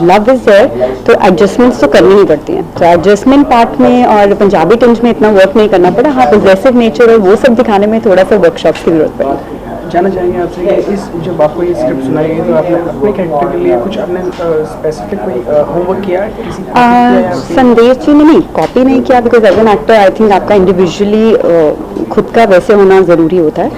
J: लव इज देयर, तो एडजस्टमेंट्स तो करनी ही पड़ती हैं। तो एडजस्टमेंट पार्ट में और पंजाबी टिंज में इतना वर्क नहीं करना पड़ा। हाँ, पॉजेसिव नेचर और वो सब दिखाने में थोड़ा सा वर्कशॉप्स की जरूरत पड़ी।
H: जानना चाहेंगे आपसे कि इस जब आपको ये स्क्रिप्ट सुनाई गई तो आपने अपने कैरेक्टर के लिए कुछ अपने स्पेसिफिक कोई होमवर्क किया किसी
J: संदेश जी ने नहीं कॉपी नहीं किया, because as an actor I think आपका इंडिविजुअली खुद का वैसे होना ज़रूरी होता है।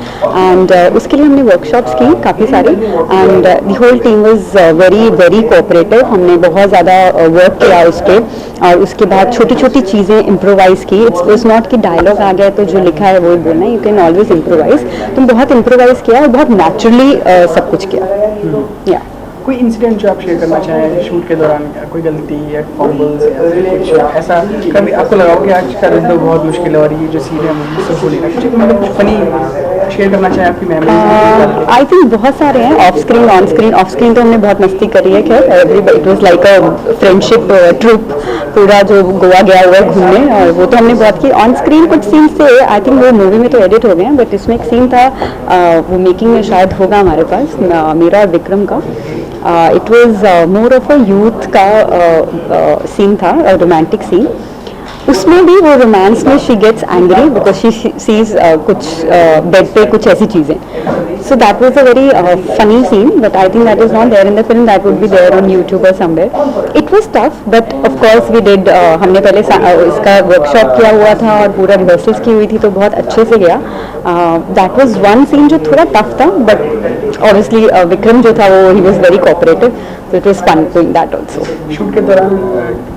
J: एंड उसके लिए हमने वर्कशॉप्स की काफ़ी सारी, and the whole team was very very cooperative. हमने बहुत ज़्यादा वर्क किया उस पर, और उसके बाद छोटी छोटी चीज़ें इम्प्रोवाइज़ की। इट्स नॉट कि डायलॉग आ गया तो जो लिखा है वो ही बोलना है, यू कैन ऑलवेज इम्प्रोवाइज़। तो बहुत इम्प्रोवाइज़ किया और बहुत नेचुरली सब कुछ किया। या
H: कोई इंसिडेंट जो आप शेयर करना चाहें शूट के दौरान, कोई गलती या फॉम्बल्स या कुछ ऐसा कभी आपको लगा हो कि आज का दिन तो बहुत मुश्किल है और ये जो सीन है मुझसे भूलेगा, कुछ मतलब फनी शेयर करना चाहें आपकी मेमोरीज?
J: आई थिंक बहुत सारे हैं, of screen on screen. Of screen तो हमने बहुत मस्ती करी है, खैर it was like a friendship trip, पूरा जो गोवा गया हुआ है घूमने, और वो तो हमने बहुत की। ऑन स्क्रीन कुछ सीन से आई थिंक वो मूवी में तो एडिट हो गए हैं, बट इसमें एक सीन था वो मेकिंग में शायद होगा हमारे पास, मेरा और विक्रम का। It was more of a youth का सीन था, रोमांटिक सीन। उसमें भी वो रोमांस में she gets angry because she sees कुछ बेड पे कुछ ऐसी चीज़ें। So that was a very funny scene, but I think that is not there in the film, that would be there on YouTube और somewhere. It was tough, but of course we did, हमने पहले इसका वर्कशॉप किया हुआ था और पूरा रिहर्सल्स की हुई थी, तो बहुत अच्छे से गया। दैट वाज वन सीन जो थोड़ा टफ था, बट ऑब्वियसली विक्रम जो था वो he was very cooperative, so it was fun doing that also.
H: Shoot के दौरान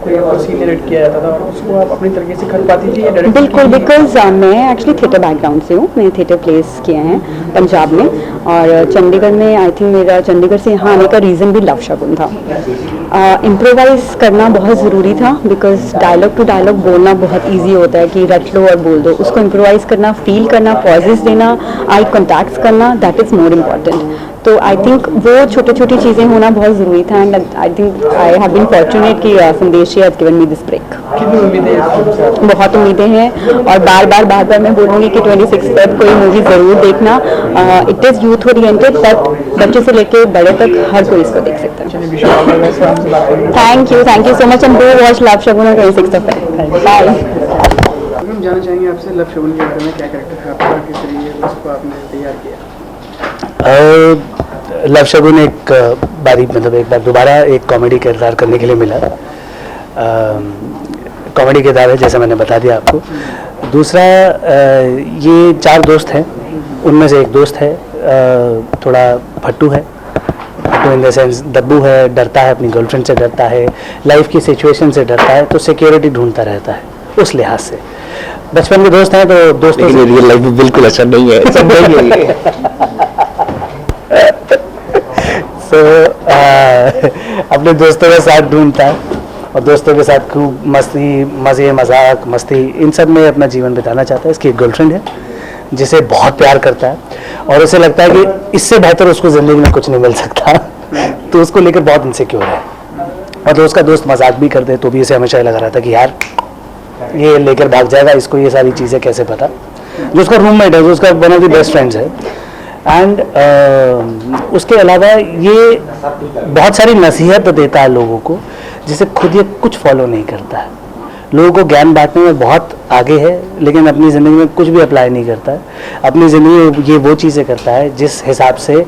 H: कोई आपको सीन एडिट किया जाता था और उसको आप अपनी तरीके से कर पाती थी या डायरेक्ट?
J: बिल्कुल, बिकॉज मैं एक्चुअली थिएटर बैकग्राउंड से हूँ, मैंने थिएटर प्लेस किए हैं पंजाब में, में। और चंडीगढ़ में आई थिंक मेरा चंडीगढ़ से यहाँ आने का रीज़न भी लव शगुन था। इम्प्रोवाइज़ करना बहुत ज़रूरी था, बिकॉज डायलॉग टू डायलॉग बोलना बहुत ईजी होता है कि रट लो और बोल दो। उसको इम्प्रोवाइज़ करना, फील करना, पॉजेस देना, आई कॉन्टैक्ट्स करना, दैट इज़ मोर इम्पॉर्टेंट। तो आई थिंक वो छोटी छोटी चीज़ें होना बहुत ज़रूरी था। And I think I have been fortunate कि Sandesh has given me this break.
H: कितनी उम्मीदें हैं?
J: बहुत उम्मीदें हैं और बार बार मैं बोलूँगी कि 26 फेब को ये मूवी ज़रूर देखना। It is youth oriented, but बच्चे से लेके बड़े तक हर कोई इसको देख सकता है। Thank you so much and do watch love Shagun on 26 Feb. Bye.
H: हम जानना चाहेंगे आपसे लव शगुन के बारे में, क्या कैरेक्टर है आपका, किस तरीके उसको आपने तैयार किया?
G: लव शगुन एक बार दोबारा एक कॉमेडी किरदार करने के लिए मिला। कॉमेडी किरदार है, जैसे मैंने बता दिया आपको। दूसरा, ये 4 दोस्त हैं, उनमें से एक दोस्त है थोड़ा फट्टू है, फट्टू इन द सेंस दब्बू है, डरता है, अपनी गर्लफ्रेंड से डरता है, लाइफ की सिचुएशन से डरता है, तो सिक्योरिटी ढूंढता रहता है उस लिहाज से। बचपन के दोस्त हैं तो दोस्तों से
I: रियल लाइफ में बिल्कुल अच्छा नहीं है, सब नहीं है। अपने दोस्तों के साथ ढूंढता है और दोस्तों के साथ खूब मस्ती, मज़े, मजाक, मस्ती, इन सब में अपना जीवन बिताना चाहता है। इसकी एक गर्लफ्रेंड है जिसे बहुत प्यार करता है और उसे लगता है कि इससे बेहतर उसको ज़िंदगी में कुछ नहीं मिल सकता, तो उसको लेकर बहुत इनसिक्योर है। और तो उसका दोस्त मजाक भी कर दे तो भी इसे हमेशा लगा रहा था कि यार ये लेकर भाग जाएगा, इसको ये सारी चीज़ें कैसे पता। जो उसका रूममेट है, जो उसका one of the best friends है। एंड उसके अलावा ये बहुत सारी नसीहत देता है लोगों को, जिसे खुद ये कुछ फॉलो नहीं करता है। लोगों को ज्ञान बांटने में बहुत आगे है, लेकिन अपनी ज़िंदगी में कुछ भी अप्लाई नहीं करता है। अपनी ज़िंदगी में ये वो चीज़ें करता है जिस हिसाब से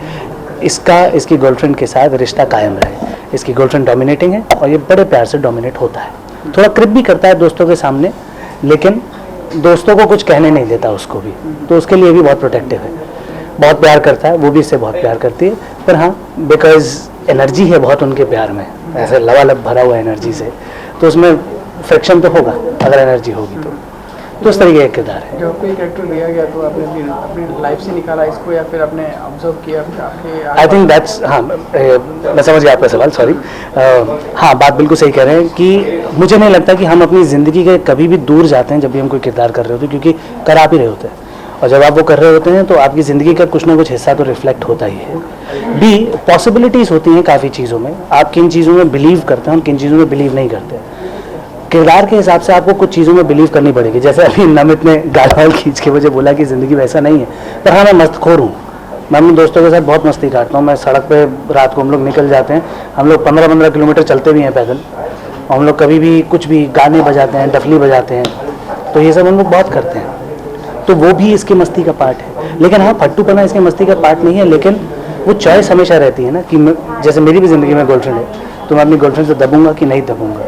I: इसकी गर्लफ्रेंड के साथ रिश्ता कायम रहे। इसकी गर्लफ्रेंड डोमिनेटिंग है और ये बड़े प्यार से डोमिनेट होता है। थोड़ा क्रिप भी करता है दोस्तों के सामने, लेकिन दोस्तों को कुछ कहने नहीं देता उसको भी, तो उसके लिए भी बहुत प्रोटेक्टिव है। बहुत प्यार करता है, वो भी इससे बहुत प्यार करती है। पर हाँ, बिकॉज एनर्जी है बहुत उनके प्यार में, ऐसे लबालब भरा हुआ एनर्जी से, तो उसमें फ्रिक्शन तो होगा अगर एनर्जी होगी तो उस तरीके का किरदार है।
H: जो आपको ये कैरेक्टर दिया गया तो आपने अपनी लाइफ से निकाला इसको या फिर आपने ऑब्जर्व किया आपके?
G: आई थिंक दैट्स, हाँ, मैं समझ गया आपका सवाल, सॉरी। हाँ, बात बिल्कुल सही कह रहे हैं कि मुझे नहीं लगता कि हम अपनी ज़िंदगी के कभी भी दूर जाते हैं जब भी हम कोई किरदार कर रहे होते हैं, क्योंकि कर आप ही रहे होते हैं। और जब आप वो कर रहे होते हैं तो आपकी ज़िंदगी का कुछ ना कुछ हिस्सा तो रिफ्लेक्ट होता ही है। भी पॉसिबिलिटीज़ होती हैं काफ़ी चीज़ों में, आप किन चीज़ों में बिलीव करते हैं, हम किन चीज़ों में बिलीव नहीं करते। किरदार के हिसाब से आपको कुछ चीज़ों में बिलीव करनी पड़ेगी। जैसे अभी नमित ने गाल खींच के मुझे बोला कि ज़िंदगी वैसा नहीं है, पर हाँ, मैं मस्तखोर हूँ। मैं अपने दोस्तों के साथ बहुत मस्ती काटता हूँ। मैं सड़क पे रात को हम लोग निकल जाते हैं, हम लोग 15-15 किलोमीटर चलते भी हैं पैदल, और हम लोग कभी भी कुछ भी गाने बजाते हैं, डफली बजाते हैं, तो ये सब हम लोग बहुत करते हैं। तो वो भी इसकी मस्ती का पार्ट है। लेकिन हाँ, फट्टूपना इसकी मस्ती का पार्ट नहीं है, लेकिन वो चॉइस हमेशा रहती है ना कि जैसे मेरी भी ज़िंदगी में गर्लफ्रेंड है, तो मैं अपनी गर्लफ्रेंड से दबूंगा कि नहीं दबूंगा।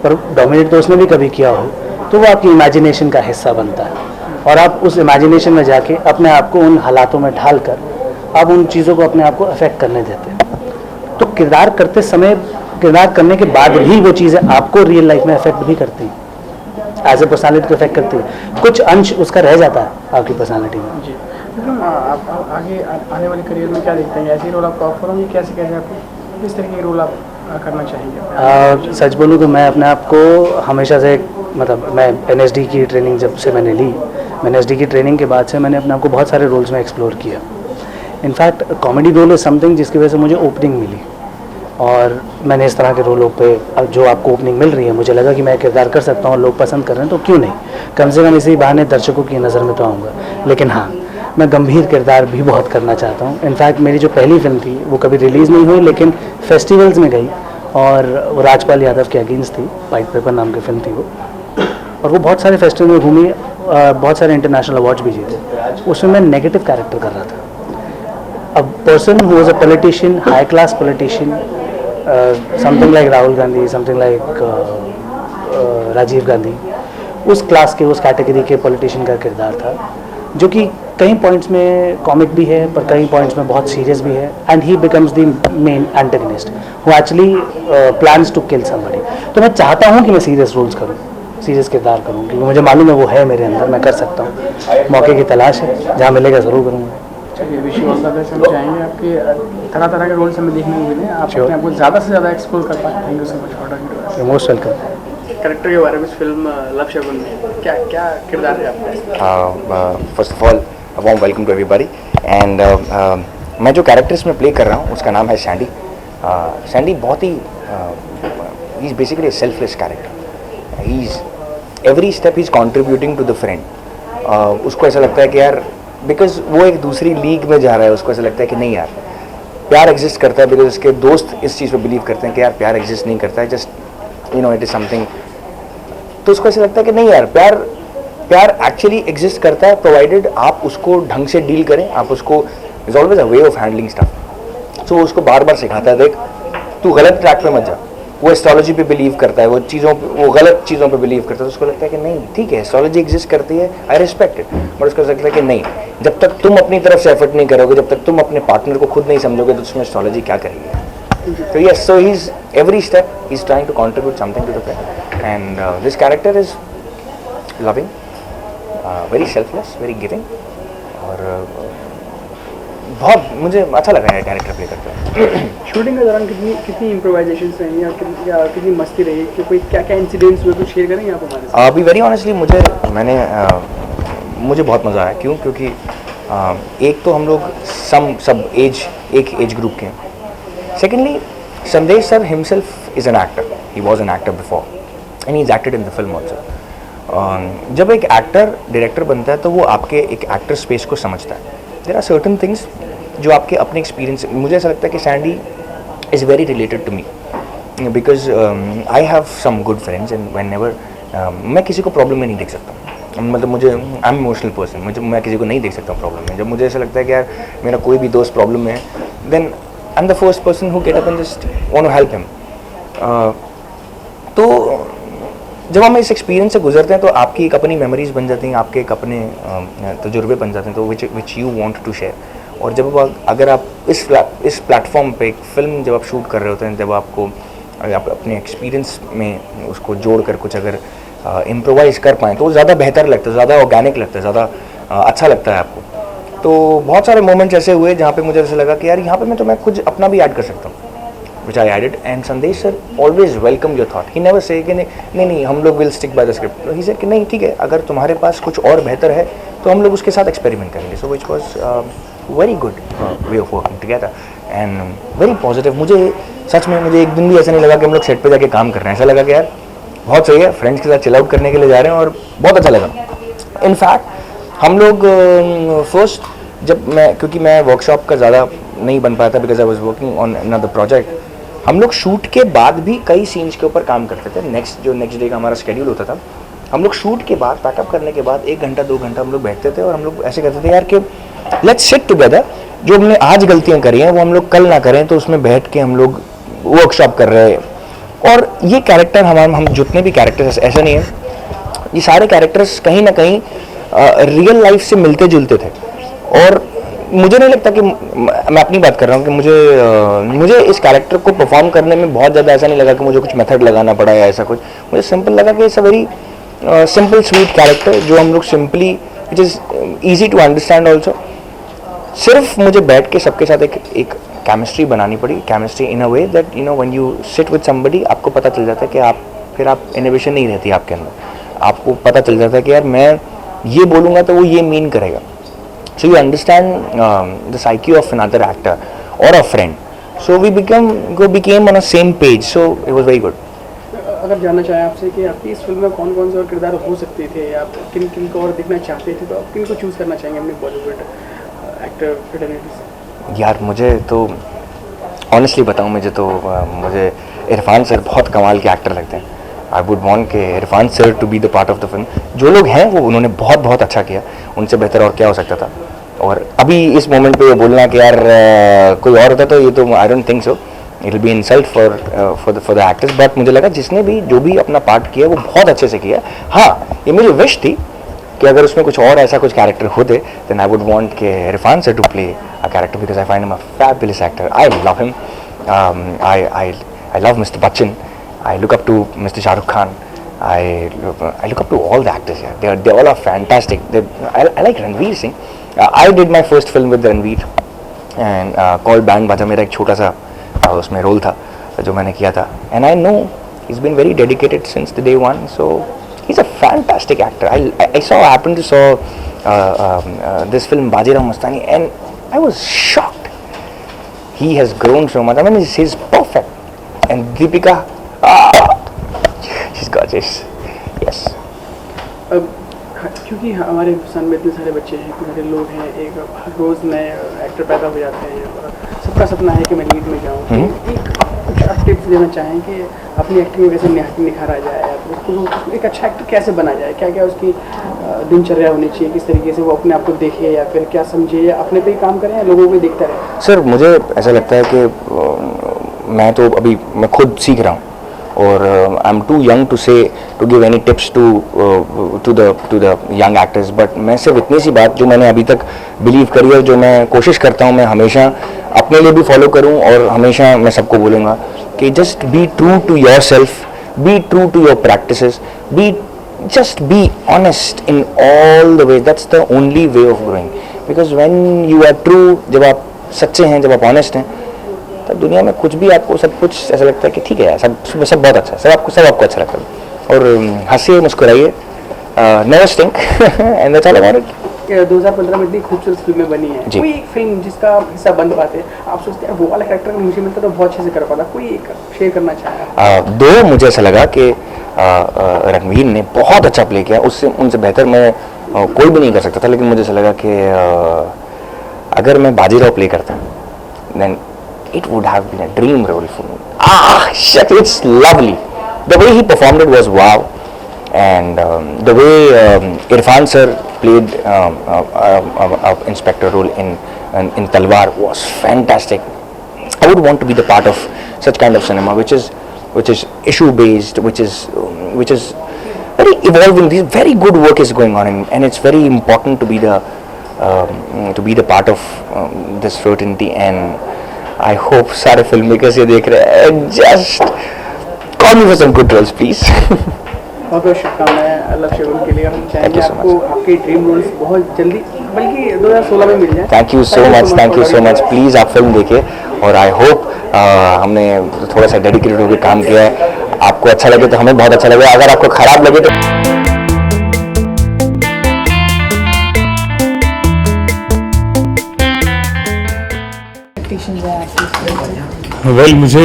G: पर डोमिनेट तो उसने भी कभी किया हो, तो वो आपकी इमेजिनेशन का हिस्सा बनता है, और आप उस इमेजिनेशन में जाके अपने आप को उन हालातों में ढाल कर आप उन चीज़ों को अपने आप को अफेक्ट करने देते हैं। तो किरदार करते समय, किरदार करने के बाद भी वो चीज़ें आपको रियल लाइफ में अफेक्ट भी करती हैं, एज ए पर्सनैलिटी को अफेक्ट करती है। कुछ अंश उसका रह जाता है आपकी पर्सनैलिटी में।
H: जी, आप आगे आने वाले करियर में क्या देखते हैं? ऐसे रोल आपको ऑफर होंगे? कैसे कैसे आपको किस तरीके के रोल आप करना चाहेंगे?
G: सच बोलूँ तो मैं अपने आप को हमेशा से, मतलब मैं NSD की ट्रेनिंग जब से मैंने ली, मैंने NSD की ट्रेनिंग के बाद से मैंने अपने आप को बहुत सारे रोल्स में एक्सप्लोर किया। In fact comedy role is something जिसकी वजह से मुझे ओपनिंग मिली, और मैंने इस तरह के रोलों पे जो आपको ओपनिंग मिल रही है, मुझे लगा कि मैं किरदार कर सकता हूँ, लोग पसंद कर रहे हैं, तो क्यों नहीं, कम से कम इसी बहाने दर्शकों की नज़र में तो आऊँगा। लेकिन हाँ, मैं गंभीर किरदार भी बहुत करना चाहता हूँ। इनफैक्ट मेरी जो पहली फिल्म थी वो कभी रिलीज़ नहीं हुई, लेकिन फेस्टिवल्स में गई, और वो राजपाल यादव के अगेंस्ट थी, वाइट पेपर नाम की फिल्म थी वो, और वो बहुत सारे फेस्टिवल में घूमी, बहुत सारे इंटरनेशनल अवार्ड्स भी जीते। उसमें मैं नेगेटिव कैरेक्टर कर रहा था, a person who was a politician, high class politician, something like Rahul Gandhi, something like Rajiv Gandhi, उस क्लास के, उस कैटेगरी के पॉलिटिशियन का किरदार था, जो कि कई पॉइंट्स में कॉमिक भी है पर कई पॉइंट्स में बहुत सीरियस भी है। And he becomes the main antagonist who actually plans to kill somebody. तो मैं चाहता हूँ कि मैं सीरियस रोल्स करूँ, सीरियस किरदार करूँ, क्योंकि मुझे मालूम है वो है मेरे अंदर, मैं कर सकता हूँ। मौके की तलाश है, जहाँ मिलेगा ज़रूर करूँगा।
H: चलिए wish you all the best. हम चाहेंगे आपके तरह तरह के रोल्स हमें देखने को मिले, आप अपने आप को ज़्यादा से ज़्यादा एक्सप्लोर कर पाएँ। Thank you so much for talking.
I: Most welcome.
H: Character के बारे में फिल्म लव शगुन में क्या क्या किरदार है आपका?
K: First of all warm welcome to everybody and मैं जो कैरेक्टर इसमें प्ले कर रहा हूँ उसका नाम है सैंडी। सैंडी बहुत ही he is basically selfless character. He is every step he is contributing to the friend. उसको ऐसा लगता है कि यार बिकॉज वो एक दूसरी लीग में जा रहा है, उसको ऐसा लगता है कि नहीं यार प्यार एग्जिस्ट करता है, बिकॉज उसके दोस्त इस चीज़ पे बिलीव करते हैं कि यार प्यार एग्जिस्ट नहीं करता है, just you know it is something. तो उसको ऐसा लगता है कि नहीं यार प्यार एक्चुअली एग्जिस्ट करता है, प्रोवाइडेड आप उसको ढंग से डील करें, आप उसको is always a way of handling stuff. So उसको बार बार सिखाता है देख तू गलत ट्रैक पे मत जा। वो एस्ट्रोलॉजी पे बिलीव करता है, वो गलत चीज़ों पे बिलीव करता है, तो उसको लगता है कि नहीं ठीक है एस्ट्रोलॉजी एग्जिस्ट करती है, आई रिस्पेक्ट इट, बट उसको लगता है कि नहीं जब तक तुम अपनी तरफ से एफर्ट नहीं करोगे, जब तक तुम अपने पार्टनर को खुद नहीं समझोगे तो उसमें एस्ट्रोलॉजी क्या करेगी। तो yes, so he is every step he is trying to contribute something to the friend and this character is loving, very selfless, very giving और बहुत मुझे अच्छा लगा है कैरेक्टर प्ले करते।
H: शूटिंग के दौरान कितनी इम्प्रोवाइजेशंस रही या कितनी मस्ती रही कि कोई क्या क्या इंसिडेंट्स हुए, कुछ शेयर करेंगे आप हमारे साथ?
K: अभी वेरी ऑनेस्टली मुझे बहुत मज़ा आया। क्यों? क्योंकि एक तो हम लोग एक एज ग्रुप के हैं। सेकेंडली संदेश sir himself is an actor, he was an actor before and he is acted in the film also. जब एक एक्टर डायरेक्टर बनता है तो वो आपके एक एक्टर स्पेस को समझता है। देयर आर सर्टन थिंग्स जो आपके अपने एक्सपीरियंस, मुझे ऐसा लगता है कि Sandy is very related to me because I have some good friends and whenever मैं किसी को प्रॉब्लम में नहीं देख सकता, मतलब मुझे आई एम इमोशनल पर्सन, मैं किसी को नहीं देख सकता प्रॉब्लम में। जब मुझे ऐसा लगता है कि यार मेरा कोई भी दोस्त प्रॉब्लम में है, then I am the first person who get up and just want to help him. तो जब हम इस एक्सपीरियंस से गुजरते हैं तो आपकी एक अपनी मेमोरीज बन जाती हैं, आपके एक अपने तजुर्बे बन जाते हैं, तो which you want to share. और जब अगर आप इस प्लेटफॉर्म पे एक फिल्म जब आप शूट कर रहे होते हैं, जब आप अपने एक्सपीरियंस में उसको जोड़ कर कुछ अगर इम्प्रोवाइज़ कर पाएँ तो वो ज़्यादा बेहतर लगता है, ज़्यादा ऑर्गेनिक लगता है, ज़्यादा अच्छा लगता है आपको। तो बहुत सारे मोमेंट्स ऐसे हुए जहाँ पे मुझे ऐसा लगा कि यार यहाँ पे मैं कुछ अपना भी ऐड कर सकता हूँ, which I added, and Sandesh sir always welcomed your thought. He never say कि नहीं हम लोग will stick by the script. He said कि नहीं ठीक है, अगर तुम्हारे पास कुछ और बेहतर है तो हम लोग उसके साथ एक्सपेरिमेंट करेंगे। So which was very good way of working together and very positive. मुझे सच में मुझे एक दिन भी ऐसा नहीं लगा कि हम लोग सेट पे जाके काम कर रहे हैं, ऐसा लगा कि यार बहुत सही है, फ्रेंड्स के साथ चिल आउट करने के लिए जा रहे हैं और बहुत अच्छा लगा। इनफैक्ट हम लोग फर्स्ट क्योंकि मैं वर्कशॉप का ज़्यादा नहीं बन पाया था because I was working on another project, हम लोग शूट के बाद भी कई सीन्स के ऊपर काम करते थे। नेक्स्ट डे का हमारा शेड्यूल होता था, हम लोग शूट के बाद पैकअप करने के बाद 1 घंटा 2 घंटा हम लोग बैठते थे और हम लोग ऐसे करते थे यार कि लेट्स सिट टुगेदर, जो हमने आज गलतियां करी हैं वो हम लोग कल ना करें, तो उसमें बैठ के हम लोग वर्कशॉप कर रहे हैं। और ये कैरेक्टर हम जितने भी कैरेक्टर्स, ऐसा नहीं है, ये सारे कैरेक्टर्स कहीं ना कहीं रियल लाइफ से मिलते जुलते थे। और मुझे नहीं लगता कि मैं अपनी बात कर रहा हूँ कि मुझे इस कैरेक्टर को परफॉर्म करने में बहुत ज़्यादा ऐसा नहीं लगा कि मुझे कुछ मेथड लगाना पड़ा या ऐसा कुछ। मुझे सिंपल लगा कि it's a very simple sweet character जो हम लोग simply, it is easy to understand also. सिर्फ मुझे बैठ के सबके साथ एक केमिस्ट्री बनानी पड़ी, chemistry in a way that you know when you sit with somebody आपको पता चल जाता है कि फिर आप इनोवेशन नहीं रहती आपके अंदर, आपको पता चल जाता है कि यार मैं ये बोलूँगा तो वो ये मीन करेगा। So you understand the psyche of another actor or a friend. So we became on the same page. So it was very good.
H: अगर जानना चाहें आपसे कि आपकी इस फिल्म में कौन कौन से और किरदार हो सकते थे, या आप किन को और देखना चाहते थे, तो आप किन को चूज़ करना चाहेंगे अपने बॉलीवुड एक्टर फ्रेटर्निटी से?
K: यार मुझे तो ऑनेस्टली बताऊँ, मुझे इरफान सर बहुत कमाल के एक्टर लगते हैं। आई वुड वॉन्ट के Irfan sir to be the part of the film. जो लोग हैं वो उन्होंने बहुत अच्छा किया, उनसे बेहतर और क्या हो सकता था। और अभी इस मोमेंट पे ये बोलना कि यार कोई और होता तो ये तो I don't think so, it will be insult for the actors. But मुझे लगा जिसने भी जो भी अपना पार्ट किया वो बहुत अच्छे से किया। हाँ, ये मेरी विश थी कि अगर उसमें कुछ और ऐसा कुछ कैरेक्टर होते देन आई वुड वांट के Irfan sir to play a character because I find him a fabulous actor. I love him, I love mister Bachchan, I look up to Mr. Shah Rukh Khan. I look up to all the actors here. They all are fantastic. I like Ranveer Singh. I did my first film with Ranveer and called band बाजा, मेरा एक छोटा सा उसमें रोल था जो मैंने किया था. And I know he's been very dedicated since the day one, so he's a fantastic actor. I happened to saw this film Bajirao Mastani and I was shocked. He has grown so much. I mean, he's perfect. And Deepika, she's gorgeous. Yes.
H: क्योंकि हमारे हिंदुस्तान में इतने सारे बच्चे हैं, इतने सारे लोग हैं, एक हर रोज़ नए एक्टर पैदा हो जाते हैं और सबका सपना है कि मैं लीड में जाऊँ. एक कुछ टिप्स देना चाहें कि अपनी एक्टिंग में कैसे निखारा जाए, या फिर उसको एक अच्छा एक्टर कैसे बना जाए, क्या क्या उसकी दिनचर्या होनी चाहिए, किस तरीके से वो अपने आप को देखे या फिर क्या समझे, या अपने पे ही काम करें या लोगों को देखता रहे.
K: सर मुझे ऐसा लगता है कि मैं तो अभी मैं खुद सीख रहा हूँ और I am too young to give any tips to the young actors. But मैं सिर्फ इतनी सी बात जो मैंने अभी तक बिलीव करी है, जो मैं कोशिश करता हूँ मैं हमेशा अपने लिए भी फॉलो करूँ और हमेशा मैं सबको बोलूँगा कि just be true to your self, be true to your practices, just be honest in all the ways. That's the only way of growing. Because when you are true, जब आप सच्चे हैं, जब आप honest हैं, तब दुनिया में कुछ भी आपको सब कुछ ऐसा लगता है कि ठीक है यार, सब बहुत अच्छा है, सब आपको अच्छा लगता है. और हंसिए, मुस्कुराइए, never stink and that's all about it.
H: 2015 में इतनी खूबसूरत फिल्में बनी है, कोई एक फिल्म जिसका हिस्सा बन पाते आप सोचते हैं वो वाला कैरेक्टर मुझे मिलता तो बहुत अच्छे से कर पाता, कोई एक शेयर करना चाहें?
K: दो मुझे ऐसा लगा कि रणवीर ने बहुत अच्छा प्ले किया, उनसे बेहतर मैं कोई भी नहीं कर सकता था. लेकिन मुझे ऐसा लगा कि अगर मैं बाजीराव प्ले करता then it would have been a dream role for me. Shit, it's lovely. The way he performed it was wow. And the way Irfan sir played inspector role in Talwar was fantastic. I would want to be the part of such kind of cinema, which is issue based, which is very evolving. This very good work is going on, and it's very important to be the part of this fraternity. And I hope सारे filmmakers ये देख रहे हैं. Just call me for some good roles, please.
H: बहुत बहुत शुभकामनाएं लव शगुन के लिए. हम चाहेंगे आपको आपके ड्रीम रोल्स बहुत जल्दी, बल्कि 2016 में मिल जाए.
K: Thank you so much. Please आप फिल्म देखिए और आई होप हमने थोड़ा सा डेडिकेटेड होकर काम किया है. आपको अच्छा लगे तो हमें बहुत अच्छा लगेगा, अगर आपको ख़राब लगे तो
C: वेल मुझे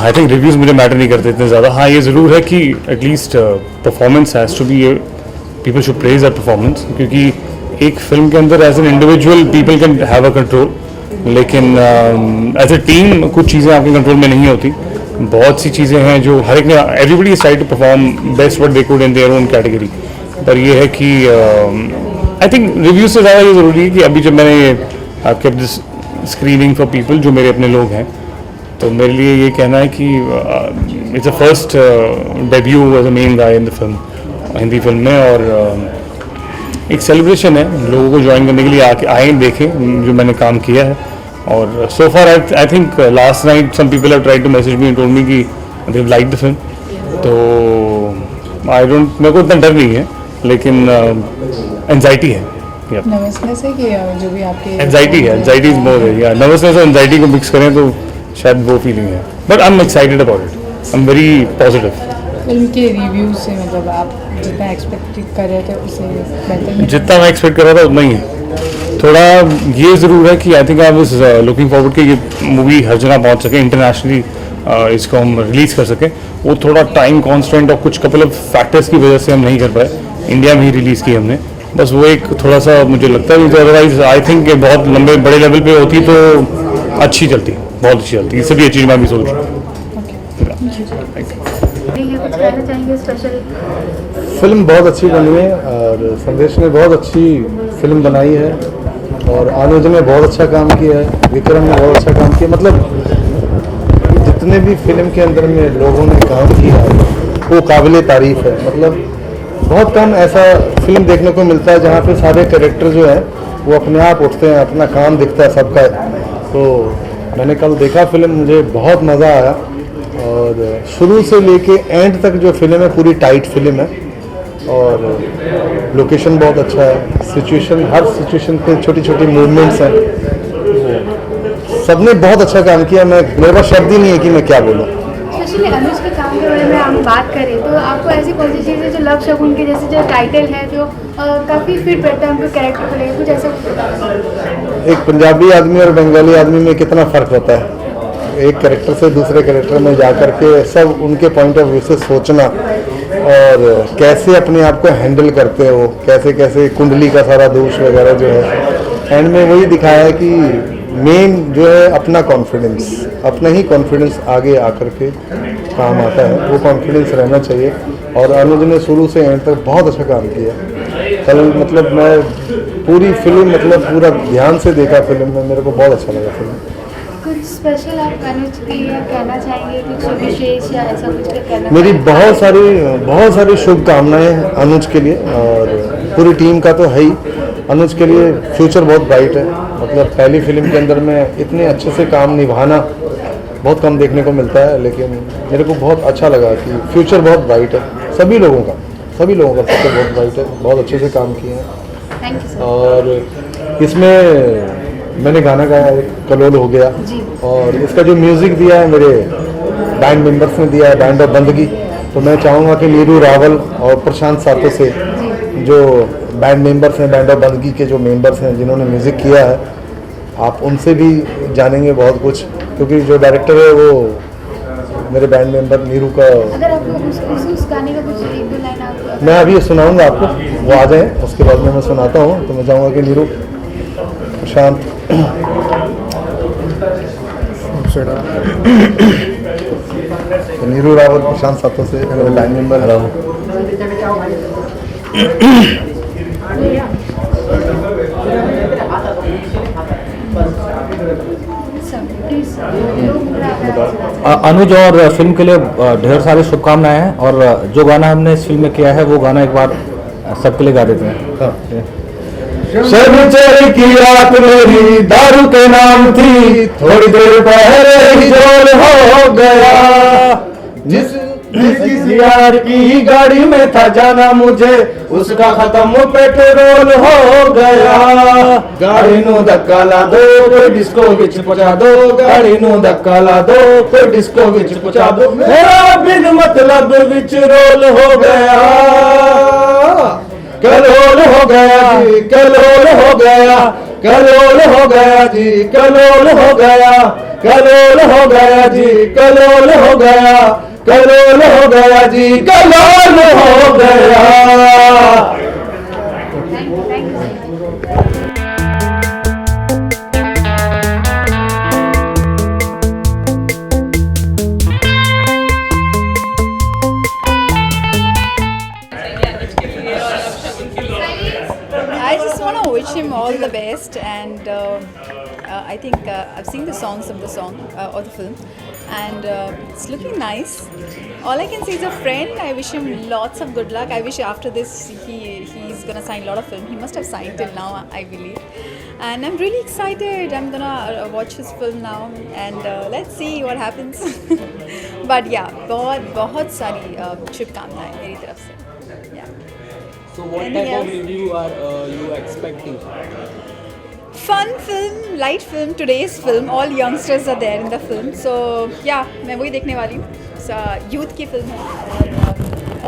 C: आई थिंक रिव्यूज़ मुझे मैटर नहीं करते इतने ज़्यादा. हाँ ये ज़रूर है कि at least performance has to be, people should praise that performance, क्योंकि एक फिल्म के अंदर as an individual people can have a control, लेकिन एज अ टीम कुछ चीज़ें आपके कंट्रोल में नहीं होती. बहुत सी चीज़ें हैं जो हर एक ने, everybody is tried to perform best what they could in their own category. पर ये है कि आई थिंक रिव्यूज़ से ज़्यादा ये ज़रूरी है कि अभी जब मैंने kept this screening for people जो मेरे अपने लोग हैं, तो मेरे लिए ये कहना है कि it's a first debut as a main guy in the film, Hindi film में, और एक सेलिब्रेशन है लोगों को ज्वाइन करने के लिए आए देखें जो मैंने काम किया है. और so far I think last night some people have tried to message me and told me कि they have liked the film. तो आई डोंट, मेरे को इतना डर नहीं है, लेकिन एंजाइटी है.
L: नर्वसनेस है कि जो भी आपके
C: एंजाइटी इज मोर है, या नर्वसनेस और एंजाइटी को मिक्स करें तो शायद वो फीलिंग है. But I am excited about it, I am very positive.
L: Film के रिव्यूज से मतलब आप जितना एक्सपेक्ट कर रहे थे उससे बेहतर?
C: जितना मैं एक्सपेक्ट कर रहा था उतना ही है. थोड़ा ये ज़रूर है कि आई think I was looking forward कि ये मूवी हर जगह पहुंच सके, इंटरनेशनली इसको हम रिलीज़ कर सकें. वो थोड़ा टाइम कॉन्स्टेंट और कुछ कपल ऑफ फैक्टर्स की वजह से हम नहीं कर पाए. इंडिया में ही रिलीज़ की हमने, बस वो एक थोड़ा सा मुझे लगता है. अदरवाइज आई थिंक बहुत लंबे बड़े लेवल पे होती तो अच्छी चलती, बहुत अच्छी चलती. इससे भी अच्छी मैं भी सोच रहा हूँ.
F: फिल्म बहुत अच्छी बनी है और संदेश ने बहुत अच्छी फिल्म बनाई है और अनुज ने बहुत अच्छा काम किया है, विक्रम ने बहुत अच्छा काम किया. मतलब जितने भी फिल्म के अंदर में लोगों ने काम किया है वो काबिल तारीफ है. मतलब बहुत कम ऐसा फिल्म देखने को मिलता है जहाँ पे सारे कैरेक्टर जो है वो अपने आप उठते हैं, अपना काम दिखता है सबका. तो मैंने कल देखा फिल्म, मुझे बहुत मज़ा आया और शुरू से लेके एंड तक जो फिल्म है पूरी टाइट फिल्म है और लोकेशन बहुत अच्छा है, सिचुएशन, हर सिचुएशन पे छोटी छोटी मूवमेंट्स हैं, सबने बहुत अच्छा काम किया। मेरे पास शब्द ही नहीं है कि मैं क्या बोलूँ।
M: स्पेशली अनुज के काम के बारे में हम बात करें तो आपको ऐसी कौन सी चीज़ है जो लव शगुन के जैसे जो टाइटल है जो काफ़ी फिट बैठता है उनके कैरेक्टर को लेकर, कुछ ऐसा कुछ बताना।
F: एक पंजाबी आदमी और बंगाली आदमी में कितना फ़र्क होता है, एक कैरेक्टर से दूसरे कैरेक्टर में जा कर के सब उनके पॉइंट ऑफ व्यू से सोचना और कैसे अपने आप को हैंडल करते हो, कैसे कैसे कुंडली का सारा दोष वगैरह जो है एंड में वही दिखाया है कि मेन जो है अपना कॉन्फिडेंस, अपना ही कॉन्फिडेंस आगे आकर के काम आता है, वो कॉन्फिडेंस रहना चाहिए। और अनुज ने शुरू से एंड तक बहुत अच्छा काम किया। कल मतलब मैं पूरी फिल्म मतलब पूरा ध्यान से देखा फिल्म में, मेरे को बहुत अच्छा लगा फिल्म।
M: कुछ स्पेशल आप अनुज के लिए कहना चाहेंगे, कुछ विशेष या ऐसा कुछ कहना?
F: मेरी बहुत सारी शुभकामनाएं अनुज के लिए और पूरी टीम का तो है ही। अनुज के लिए फ्यूचर बहुत ब्राइट है, मतलब पहली फिल्म के अंदर में इतने अच्छे से काम निभाना बहुत कम देखने को मिलता है, लेकिन मेरे को बहुत अच्छा लगा कि फ्यूचर बहुत ब्राइट है सभी लोगों का फ्यूचर बहुत ब्राइट है, बहुत अच्छे से काम किए हैं।
M: Thank you sir.
F: और इसमें मैंने गाना गाया है, कलोल हो गया, और इसका जो म्यूज़िक दिया है मेरे बैंड मेंबर्स ने दिया है, बैंड ऑफ बंदगी। तो मैं चाहूँगा कि नीरू रावल और प्रशांत सातो से जो बैंड मेंबर्स हैं, बैंड ऑफ बंदगी के जो मेंबर्स हैं जिन्होंने म्यूज़िक किया है, आप उनसे भी जानेंगे बहुत कुछ, क्योंकि जो डायरेक्टर है वो मेरे बैंड मेंबर नीरू का।
M: अगर आपको उस गाने का कुछ एक दो लाइन आप
F: मैं अभी सुनाऊंगा आपको, वो आ जाए उसके बाद में मैं सुनाता हूँ। तो मैं चाहूँगा कि नीरू, प्रशांत, नीरू रावत, प्रशांत सातो से मेरे लाइन मेंबर। हेलो,
N: अनुज और फिल्म के लिए ढेर सारी शुभकामनाएं हैं, और जो गाना हमने इस फिल्म में किया है वो गाना एक बार सबके लिए गा देते हैं।
B: शर्मचर की रात मेरी दारू के नाम थी, थोड़ी देर पहले ही जोर हो गया, जिस यार की गाड़ी में था जाना मुझे, उसका खत्म पेट्रोल हो गया। गाड़ी नु धक्का ला दो, कोई डिस्को विच पहुंचा दो, गाड़ी नु धक्का ला दो, कोई डिस्को विच पहुंचा दो, मेरा बिन मतलब विच रोल हो गया। कलोल हो गया जी, कलोल हो गया, कलोल हो गया जी, कलोल हो गया, कलोल हो गया जी, कलोल हो गया, कलोल हो गया जी, कलोल हो गया।
J: I just want to wish him all the best, and I think I've seen the songs of the film, and it's looking nice. All I can say is a friend. I wish him lots of good luck. I wish after this he's gonna sign a lot of film. He must have signed till now, I believe, and I'm really excited. I'm gonna watch his film now, and let's see what happens. But yeah, बहुत सारी शुभकामनाएं मेरी तरफ से. Yeah.
D: So what type of review are you expecting?
J: Fun film, light film, today's film. All youngsters are there in the film. So yeah, मैं वही देखने वाली हूँ. यूथ की फिल्म है,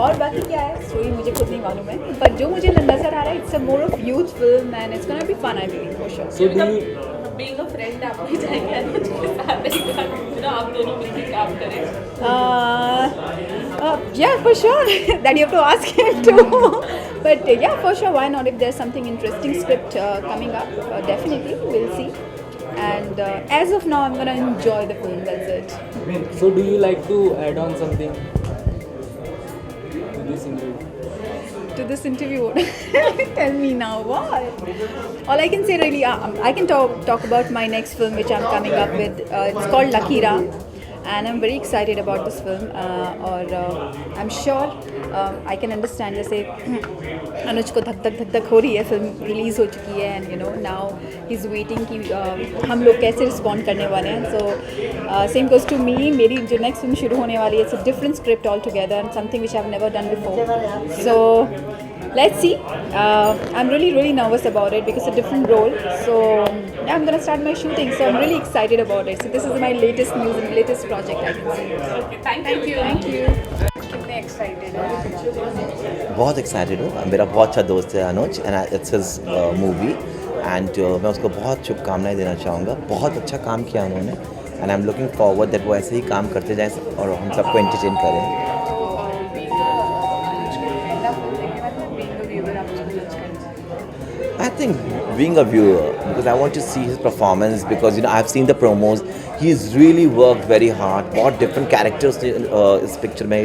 J: और बाकी क्या है स्टोरी मुझे खुद नहीं मालूम है, बट जो मुझे नजर आ रहा है it's a more of youth film and it's gonna be fun, I believe, for sure.
D: So do you
O: being a friend आप भी जाएंगे अनुज के साथ एक बार, आप दोनों मिलकर काम करें?
J: Yeah, for sure. That you have to ask him too. But yeah, for sure, why not? If there's something interesting script coming up, definitely we'll see. And as of now, I'm gonna enjoy the film. That's it.
D: So do you like to add on something to this interview?
J: To this interview, tell me now what. All I can say really, I can talk about my next film which I'm coming up with. It's called Lakira.
P: and I'm very excited about this film. और I'm sure I can understand जैसे अनुज को धक धक हो रही है, फिल्म रिलीज़ हो चुकी है and you know now he is waiting कि हम लोग कैसे रिस्पॉन्ड करने वाले हैं. So same goes to me. मेरी जो नेक्स्ट फिल्म शुरू होने वाली है, it's a different script altogether and something which I have never done before. So let's see. I'm really nervous about it because it's a different role. So yeah, I'm gonna start my shooting. So I'm really excited about it. So this is my latest news and latest project, I can see.
O: Okay, thank you.
P: Thank you.
L: कितने एक्साइटेड हैं?
Q: बहुत एक्साइटेड हूँ. मेरा बहुत अच्छा दोस्त है Anuj and it's his movie and मैं उसको बहुत शुभकामनाएं देना चाहूँगा. बहुत अच्छा काम किया उन्होंने and I am looking forward that वो ऐसे ही काम करते जाएँ और हम सबको एंटरटेन करें. I think being a viewer, because I want to see his performance, because you know I've seen the promos. He's really worked very hard. बहुत different characters इस picture में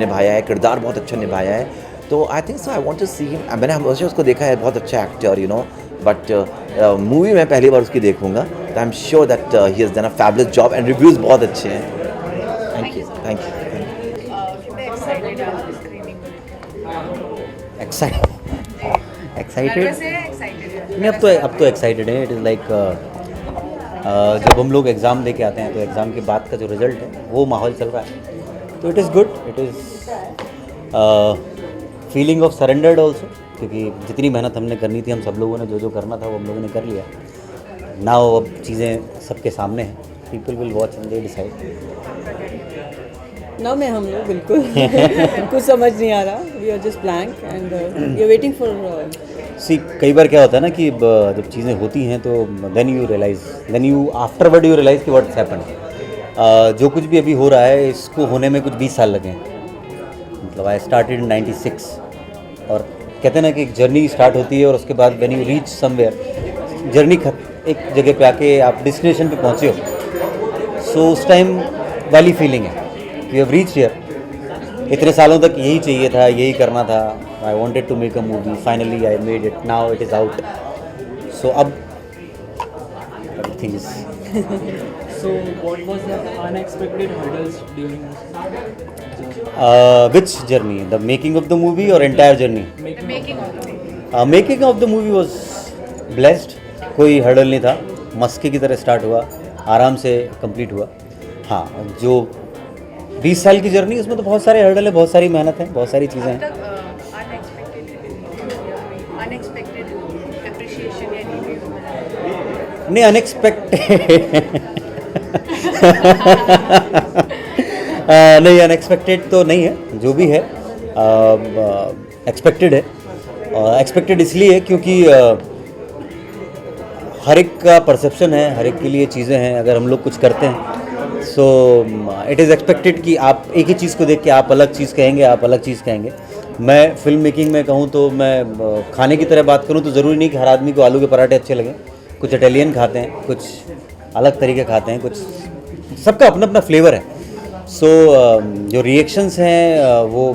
Q: निभाया है, किरदार बहुत अच्छा निभाया है. तो I think so I want to see him. मैंने हमेशा उसको देखा है, बहुत अच्छा actor, you know. But movie मैं पहली बार उसकी देखूँगा. तो I'm sure that he has done a fabulous job and reviews बहुत अच्छे हैं. Thank you. Thank you.
L: कितने एक्साइटेड हैं स्क्रीनिंग में?
I: एक्साइटेड
L: एक्साइटेड
I: नहीं, अब तो एक्साइटेड है. इट इज़ लाइक जब हम लोग एग्ज़ाम दे के आते हैं तो एग्ज़ाम के बाद का जो रिज़ल्ट है वो माहौल चल रहा है. तो it is good. It is feeling of surrendered also, क्योंकि जितनी मेहनत हमने करनी थी, हम सब लोगों ने जो करना था वो हम लोगों ने कर लिया. नाउ अब चीज़ें सबके सामने हैं. People will watch and they decide.
R: ना मैं हम लोग बिल्कुल कुछ समझ नहीं आ रहा. We are just blank and we are waiting for.
I: See कई बार क्या होता है ना कि जब चीज़ें होती हैं तो then you afterward you realise कि व्हाट्स हैपेंड. जो कुछ भी अभी हो रहा है इसको होने में कुछ 20 साल लगे हैं. मतलब आई स्टार्टेड इन 96 और कहते हैं ना कि एक जर्नी स्टार्ट होती है और उसके बाद when you reach somewhere, journey एक जगह पे आके आप डेस्टिनेशन पे पहुँचे हो. सो उस टाइम वाली फीलिंग है. We have reached here. इतने सालों तक यही चाहिए था, यही करना था. I wanted to make a movie. Finally I made it. Now it is out. So अब everything is.
S: So what was the unexpected hurdles during
I: which journey? The making of the movie or entire journey?
L: making of the movie.
I: Making of the movie was blessed. कोई हर्डल नहीं था. मस्के की तरह स्टार्ट हुआ, आराम से कंप्लीट हुआ. हाँ, जो 20 साल की जर्नी, उसमें तो बहुत सारे हर्डल है, बहुत सारी मेहनत है, बहुत सारी चीज़ें हैं.
L: अनएक्सपेक्टेड अप्रिशिएशन या रिव्यू
I: नहीं, नहीं अनएक्सपेक्टेड तो नहीं है. जो भी है एक्सपेक्टेड है. एक्सपेक्टेड इसलिए है क्योंकि हर एक का परसेप्शन है, हर एक के लिए चीज़ें हैं. अगर हम लोग कुछ करते हैं सो इट इज़ एक्सपेक्टेड कि आप एक ही चीज़ को देख के आप अलग चीज़ कहेंगे, आप अलग चीज़ कहेंगे. मैं फिल्म मेकिंग में कहूँ तो मैं खाने की तरह बात करूँ तो ज़रूरी नहीं कि हर आदमी को आलू के पराठे अच्छे लगें. कुछ इटालियन खाते हैं, कुछ अलग तरीके खाते हैं, कुछ सबका अपना अपना फ्लेवर है. सो जो रिएक्शंस हैं वो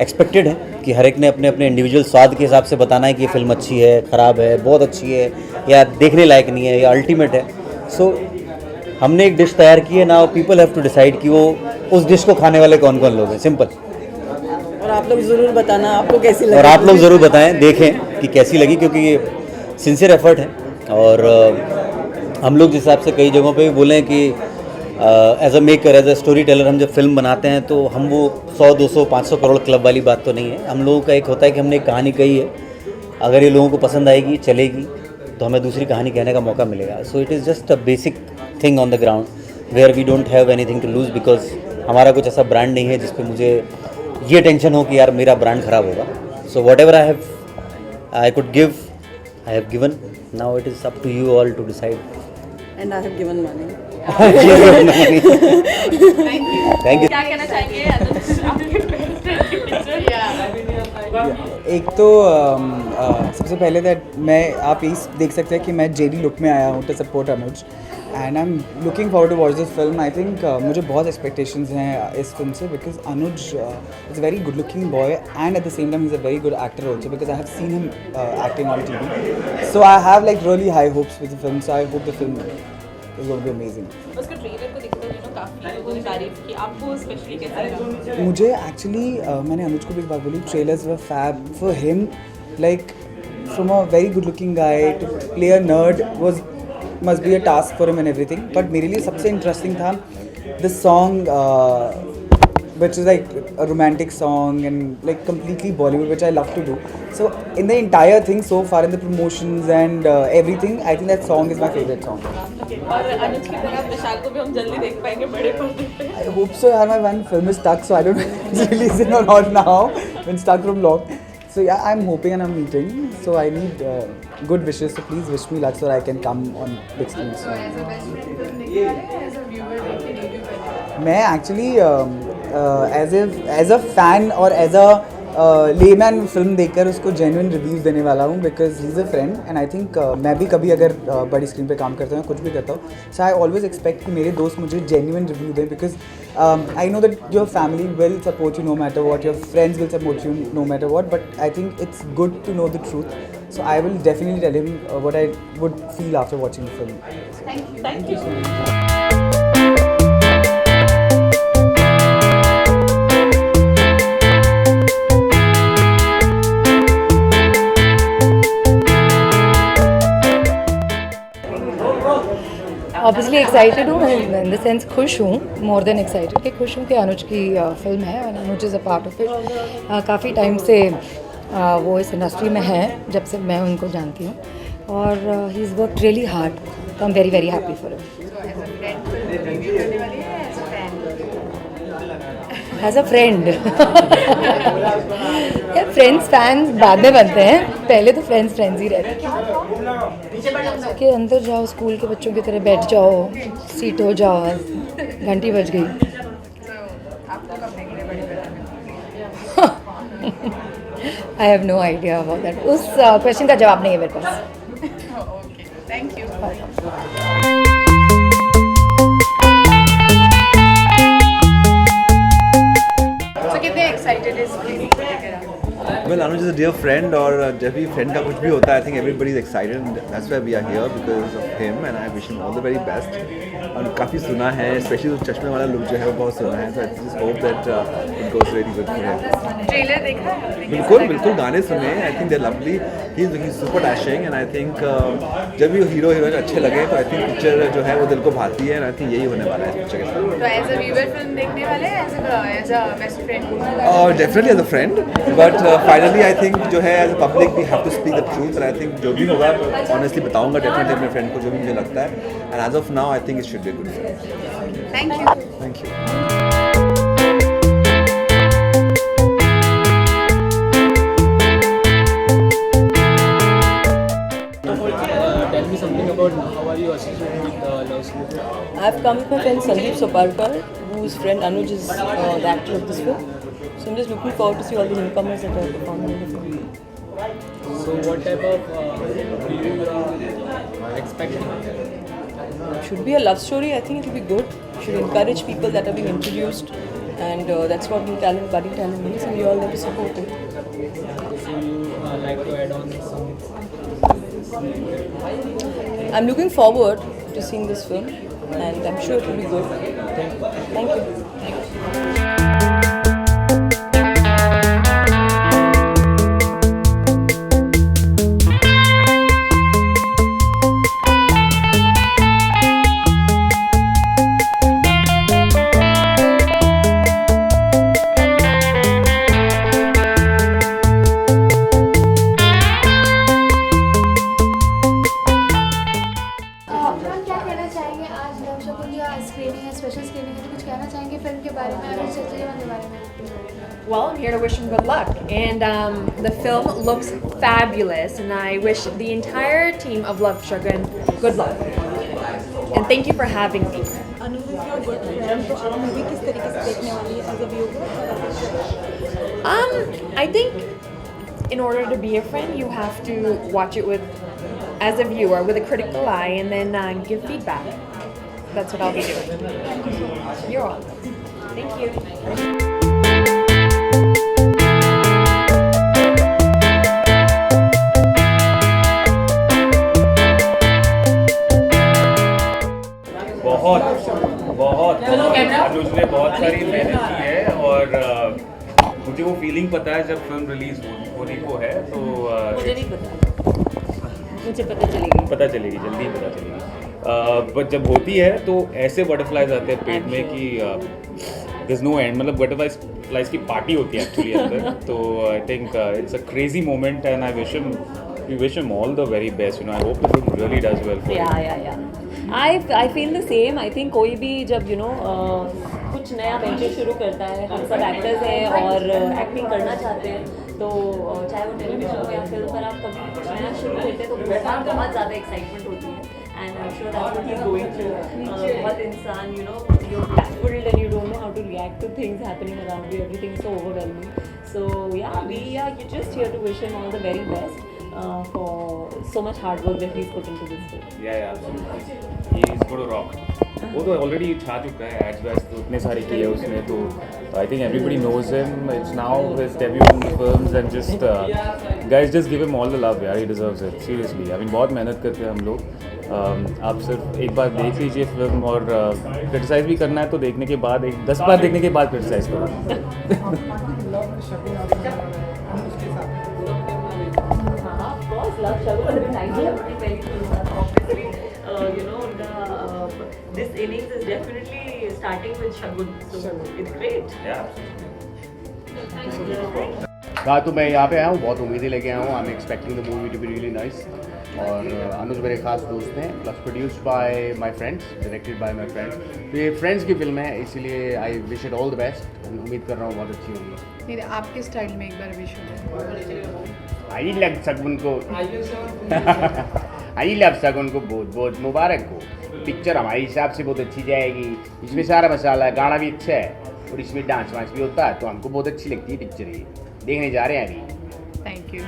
I: एक्सपेक्टेड है कि हर एक ने अपने अपने इंडिविजुअल स्वाद के हिसाब से बताना है कि ये फिल्म अच्छी है, ख़राब है, बहुत अच्छी है, या देखने लायक नहीं है, या अल्टीमेट है. सो हमने एक डिश तैयार की है. Now people have to decide कि वो उस डिश को खाने वाले कौन कौन लोग हैं. सिंपल.
R: और आप लोग ज़रूर बताना आपको कैसी लगी.
I: और आप लोग ज़रूर बताएं, देखें कि कैसी लगी, क्योंकि ये सिंसियर एफर्ट है. और हम लोग जिस हिसाब से कई जगहों पे भी बोले कि as a maker, as a storyteller, हम जब फिल्म बनाते हैं तो हम वो 100, 200, 500 करोड़ क्लब वाली बात तो नहीं है. हम लोगों का एक होता है कि हमने एक कहानी कही है, अगर ये लोगों को पसंद आएगी, चलेगी, तो हमें दूसरी कहानी कहने का मौका मिलेगा. So it is just a basic thing on the ground where we don't have anything to lose, because हमारा कुछ ऐसा ब्रांड नहीं है जिस पे मुझे ये टेंशन हो कि यार मेरा ब्रांड ख़राब होगा. So what ever I could give, I have given. Now it is up to you all to decide.
R: And I have given money.
I: She has given money.
O: Thank you.
I: Thank you.
O: क्या कहना चाहेंगे
T: एक तो सबसे पहले दैट आप यही देख सकते हैं कि मैं जेडी लुक में आया हूँ to support Anuj. And I am looking forward to watch this film. I think मुझे बहुत एक्सपेक्टेशंस हैं इस फिल्म से, because Anuj is a very good looking boy and at the same time is a very good actor also, because I have seen him acting on TV. So I have like really high hopes with the film. So I hope the film is going to be amazing.
O: उसका ट्रेलर को देखो तो काफ़ी लोगों ने तारीफ की, आपको स्पेशली कैसा लगा?
T: मुझे एक्चुअली मैंने अनुज को भी एक बात बोली, trailers were fab for him, like from a very good looking guy to play a nerd was must be a task for him and everything. But मेरे लिए सबसे इंटरेस्टिंग था the song which is like a romantic song and like completely Bollywood, which I love to do. So in the entire thing so far, in the promotions and everything, I think that song is my favorite song.
O: और अनुज की तरह विशाल को भी हम जल्दी देख पाएंगे बड़े पर्दे पे.
T: I hope so. यार, my one film is stuck, so I don't know if it's releasing or not now. Been stuck from long. So yeah, I'm hoping and I'm meeting. So I need good wishes. So please wish me luck so I can come on big screen soon.
M: As a best friend film देखने वाले हैं, as a viewer देख के review करने वाले?
T: मैं एक्चुअली एज अ फैन और एज अ लेमैन फिल्म देखकर उसको जेन्युइन रिव्यूज़ देने वाला हूँ, because he is a friend and I think मैं भी कभी अगर बड़ी स्क्रीन पे काम करता हूँ, कुछ भी करता हूँ, सो आई ऑलवेज एक्सपेक्ट कि मेरे दोस्त मुझे जेन्युइन रिव्यू दें, because I know that your family will support you no matter what, your friends will support you no matter what, but I think it's good to know the truth. So I will definitely tell him what I would feel after watching the film.
O: Thank you so much.
L: Obviously excited हूँ, इन द सेंस खुश हूँ, मोर देन एक्साइटेड कि खुश हूँ कि अनुज की फिल्म है और Anuj is a part of it. काफ़ी टाइम से वो इस इंडस्ट्री में है, जब से मैं उनको जानती हूँ, और he is work really hard, तो I am very very happy for him. As a friend यार, फ्रेंड्स फैंस बाद में बनते हैं, पहले तो फ्रेंड्स ही रहते हैं. कि अंदर जाओ, स्कूल के बच्चों की तरह बैठ जाओ, सीट हो जाओ, घंटी बज गई. I have no idea about that. उस क्वेश्चन का जवाब नहीं है मेरे पास.
O: Thank you.
L: So कितने एक्साइटेड इस फिल्म को लेकर आप?
U: Well, Anuj is a dear friend, और जब भी फ्रेंड का कुछ भी होता है, I think everybody is excited, and that's why we are here because of him, and I wish him all the very best. और काफ़ी सुना है, स्पेशली जो चश्मे वाला लुक जो है वो बहुत सुना है, so I just hope that it goes really good for him.
L: Trailer देखा?
U: बिल्कुल बिल्कुल, गाने सुने, I think they're lovely. He's looking super dashing, and I think जब भी हीरो हीरोइन अच्छे लगे तो I think पिक्चर जो है वो दिल को भाती है, and I think यही होने वाला है इस पिक्चर के साथ.
L: तो एज अ व्यूअर फिल्म देखने वाले हैं, as a best friend?
U: Definitely as a friend, but finally I think जो है as a public we have to speak the truth, and I think जो भी होगा honestly बताऊंगा definitely अपने friend को जो भी मुझे लगता है, and as of now I think it should be a good film.
L: Thank you.
U: Thank you.
S: Tell me something about how are you associated with Love Story?
R: I've come with my friend Sandeep Soparkar, whose friend Anuj is the actor of this film. So I'm just looking forward to see all the newcomers that are performing in the film.
S: So what type of review you are expecting?
R: Should be a love story. I think it will be good. Should encourage people that are being introduced, and that's what new talent, budding talent means, and we all have to support it.
S: So you like to add on something?
R: I'm looking forward to seeing this film, and I'm sure it will be good. Thank you.
M: क्या कहना चाहेंगे? आज लव शगुन की स्क्रीनिंग है, स्पेशल स्क्रीनिंग है, तो कुछ कहना चाहेंगे फिल्म के बारे में, अनुज सचदेवा के बारे में?
V: Well, I'm here to wish him good luck. And the film looks fabulous, and I wish the entire team of Love Shagun good luck. And thank you for having me. I think in order to be a friend, you have to watch it with, as a viewer, with a critical eye, and then give feedback. That's what I'll be doing. You're welcome. Thank you.
S: बहुत बहुत
A: टाइमिंग पता है जब फिल्म रिलीज होने को है, तो
R: मुझे नहीं पता, मुझे पता चलेगी
A: जल्दी पता चलेगी। बट जब होती है तो ऐसे बटरफ्लाइज आते हैं पेट में कि देयर इज नो एंड, मतलब बटरफ्लाइज की पार्टी होती है एक्चुअली अंदर। तो I think it's a crazy moment and I wish him all the very best. You know, I hope the film really does well for him.
R: I feel the same. I think कोई भी जब कुछ नया वेंचर शुरू करता है, हम सब एक्टर्स हैं और एक्टिंग करना चाहते हैं, तो चाहे वो टेलीविजन हो या फिल्म पर आप कभी कुछ नया शुरू करते हैं तो बहुत ज़्यादा एक्साइटमेंट होती है। And I am sure that's what he is going through. बहुत इंसान you're baffled and you don't know how to react to things happening around you. Everything is so overwhelming. So yeah, we're just here to wish him all the very best. For so much hard work that he's put into this film.
A: Yeah, absolutely. He's going to rock. वो तो ऑलरेडी छा चुका है, एड्स वैड्स तो इतने सारे किए उसने, तो I think everybody knows him. It's now his debut in films and just guys just give him all the love यार, he deserves it seriously. I mean बहुत मेहनत करते हैं हम लोग। आप सिर्फ एक बार देख लीजिए फिल्म, और क्रिटिसाइज़ भी करना है तो देखने के बाद 10 बार देखने के बाद क्रिटिसाइज़ करो।
R: Love Shagun is obviously, this innings is definitely starting with Shagun, so it's great.
E: हाँ, तो मैं यहाँ पे आया हूँ, बहुत उम्मीदें लेके आया हूँ। I am expecting the movie to be really nice. और अनुज मेरे खास दोस्त हैं, plus produced by my friends, directed by my friends. तो ये फ्रेंड्स की फिल्म है, इसीलिए I wish it all the best. उम्मीद कर रहा हूँ बहुत अच्छी होगी।
H: मेरे आपके स्टाइल में एक बार विश हो।
E: आई लव शगुन को आई लव शगुन को बहुत बहुत मुबारक हो। पिक्चर हमारे हिसाब से बहुत अच्छी जाएगी। इसमें सारा मसाला है, गाना भी अच्छा है और इसमें डांस वांस भी होता है, तो हमको बहुत अच्छी लगती है पिक्चर। ये देखने जा रहे हैं अभी।
H: Thank you.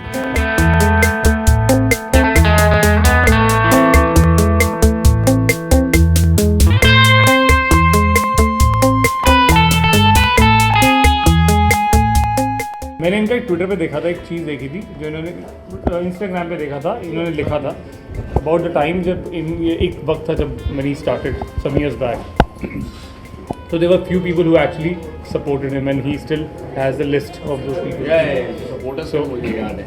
C: मैंने इनका ट्विटर पे देखा था, एक चीज़ देखी थी जो इन्होंने इंस्टाग्राम पे देखा था। इन्होंने लिखा था अबाउट द टाइम जब एक वक्त था जब मैंने started some years back, so there were few people who actually supported him and he still has the list of those people.
E: supporters so मुझे याद है।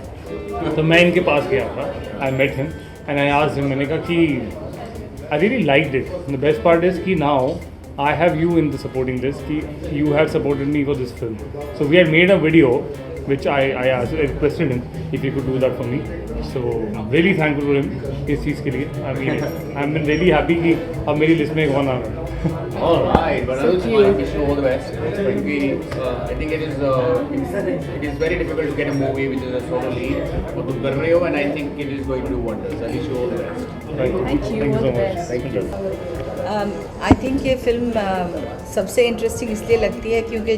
C: तो मैं इनके पास गया था, I met him and I asked him, मैंने कहा कि I really liked it. And the best part is कि now I have you in the supporting this, कि you have supported me for this film. So we had made a video which I requested him if he could do that for me. So really thankful to him इस चीज़ के लिए। I mean I'm really happy कि अब मेरी लिस्ट में कौन आ रहा है।
E: All right, but I wish you all the best. I think it is very difficult to get a movie which is a solo lead. और तुम कर रहे हो, and I think it is going to do wonders. I wish you all the best.
C: Thank you so much.
E: Thank you.
W: I think ये फिल्म सबसे इंटरेस्टिंग इसलिए लगती है क्योंकि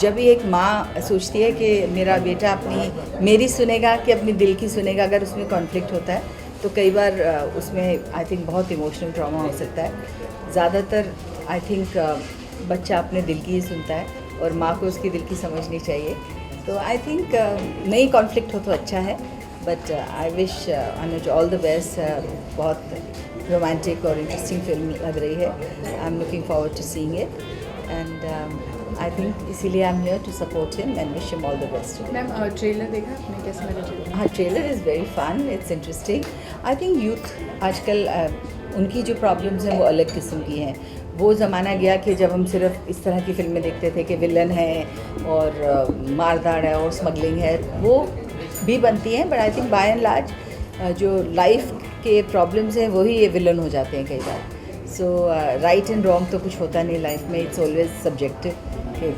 W: जब भी एक माँ सोचती है कि मेरा बेटा मेरी सुनेगा कि अपनी दिल की सुनेगा, अगर उसमें कॉन्फ्लिक्ट होता है तो कई बार उसमें आई थिंक बहुत इमोशनल ट्रॉमा हो सकता है। ज़्यादातर आई थिंक बच्चा अपने दिल की ही सुनता है और माँ को उसकी दिल की समझनी चाहिए। तो आई थिंक नहीं कॉन्फ्लिक्ट हो तो अच्छा है, but I wish Anuj all the best. बहुत रोमांटिक और इंटरेस्टिंग फिल्म लग रही है। I am looking forward to seeing it and I think इसीलिए I am here to support him and wish him all the best.
H: Ma'am trailer देखा आपने, कैसा लगा ट्रेलर?
W: हाँ, trailer is very fun, it's interesting. I think youth आजकल उनकी जो प्रॉब्लम्स हैं वो अलग किस्म की हैं। वो ज़माना गया कि जब हम सिर्फ इस तरह की फिल्में देखते थे कि विलन है और मारधाड़ है और स्मगलिंग है, वो भी बनती हैं, but I think by and large जो लाइफ के प्रॉब्लम्स हैं वही ये विलन हो जाते हैं कई बार। सो राइट एंड रॉन्ग तो कुछ होता नहीं लाइफ में, इट्स ऑलवेज सब्जेक्टिव कि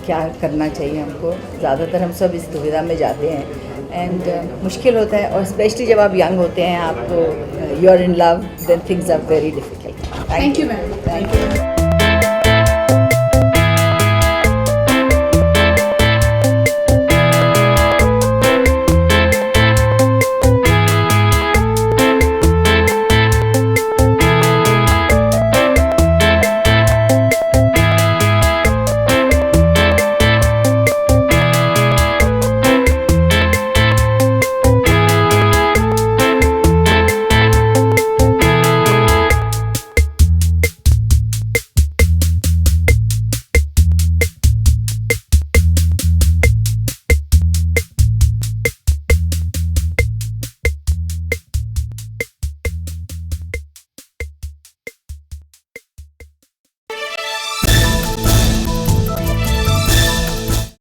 W: क्या करना चाहिए हमको। ज़्यादातर हम सब इस दुविधा में जाते हैं एंड मुश्किल होता है, और स्पेशली जब आप यंग होते हैं, आप you are in love, then things are very difficult. Thank you ma'am. Thank you.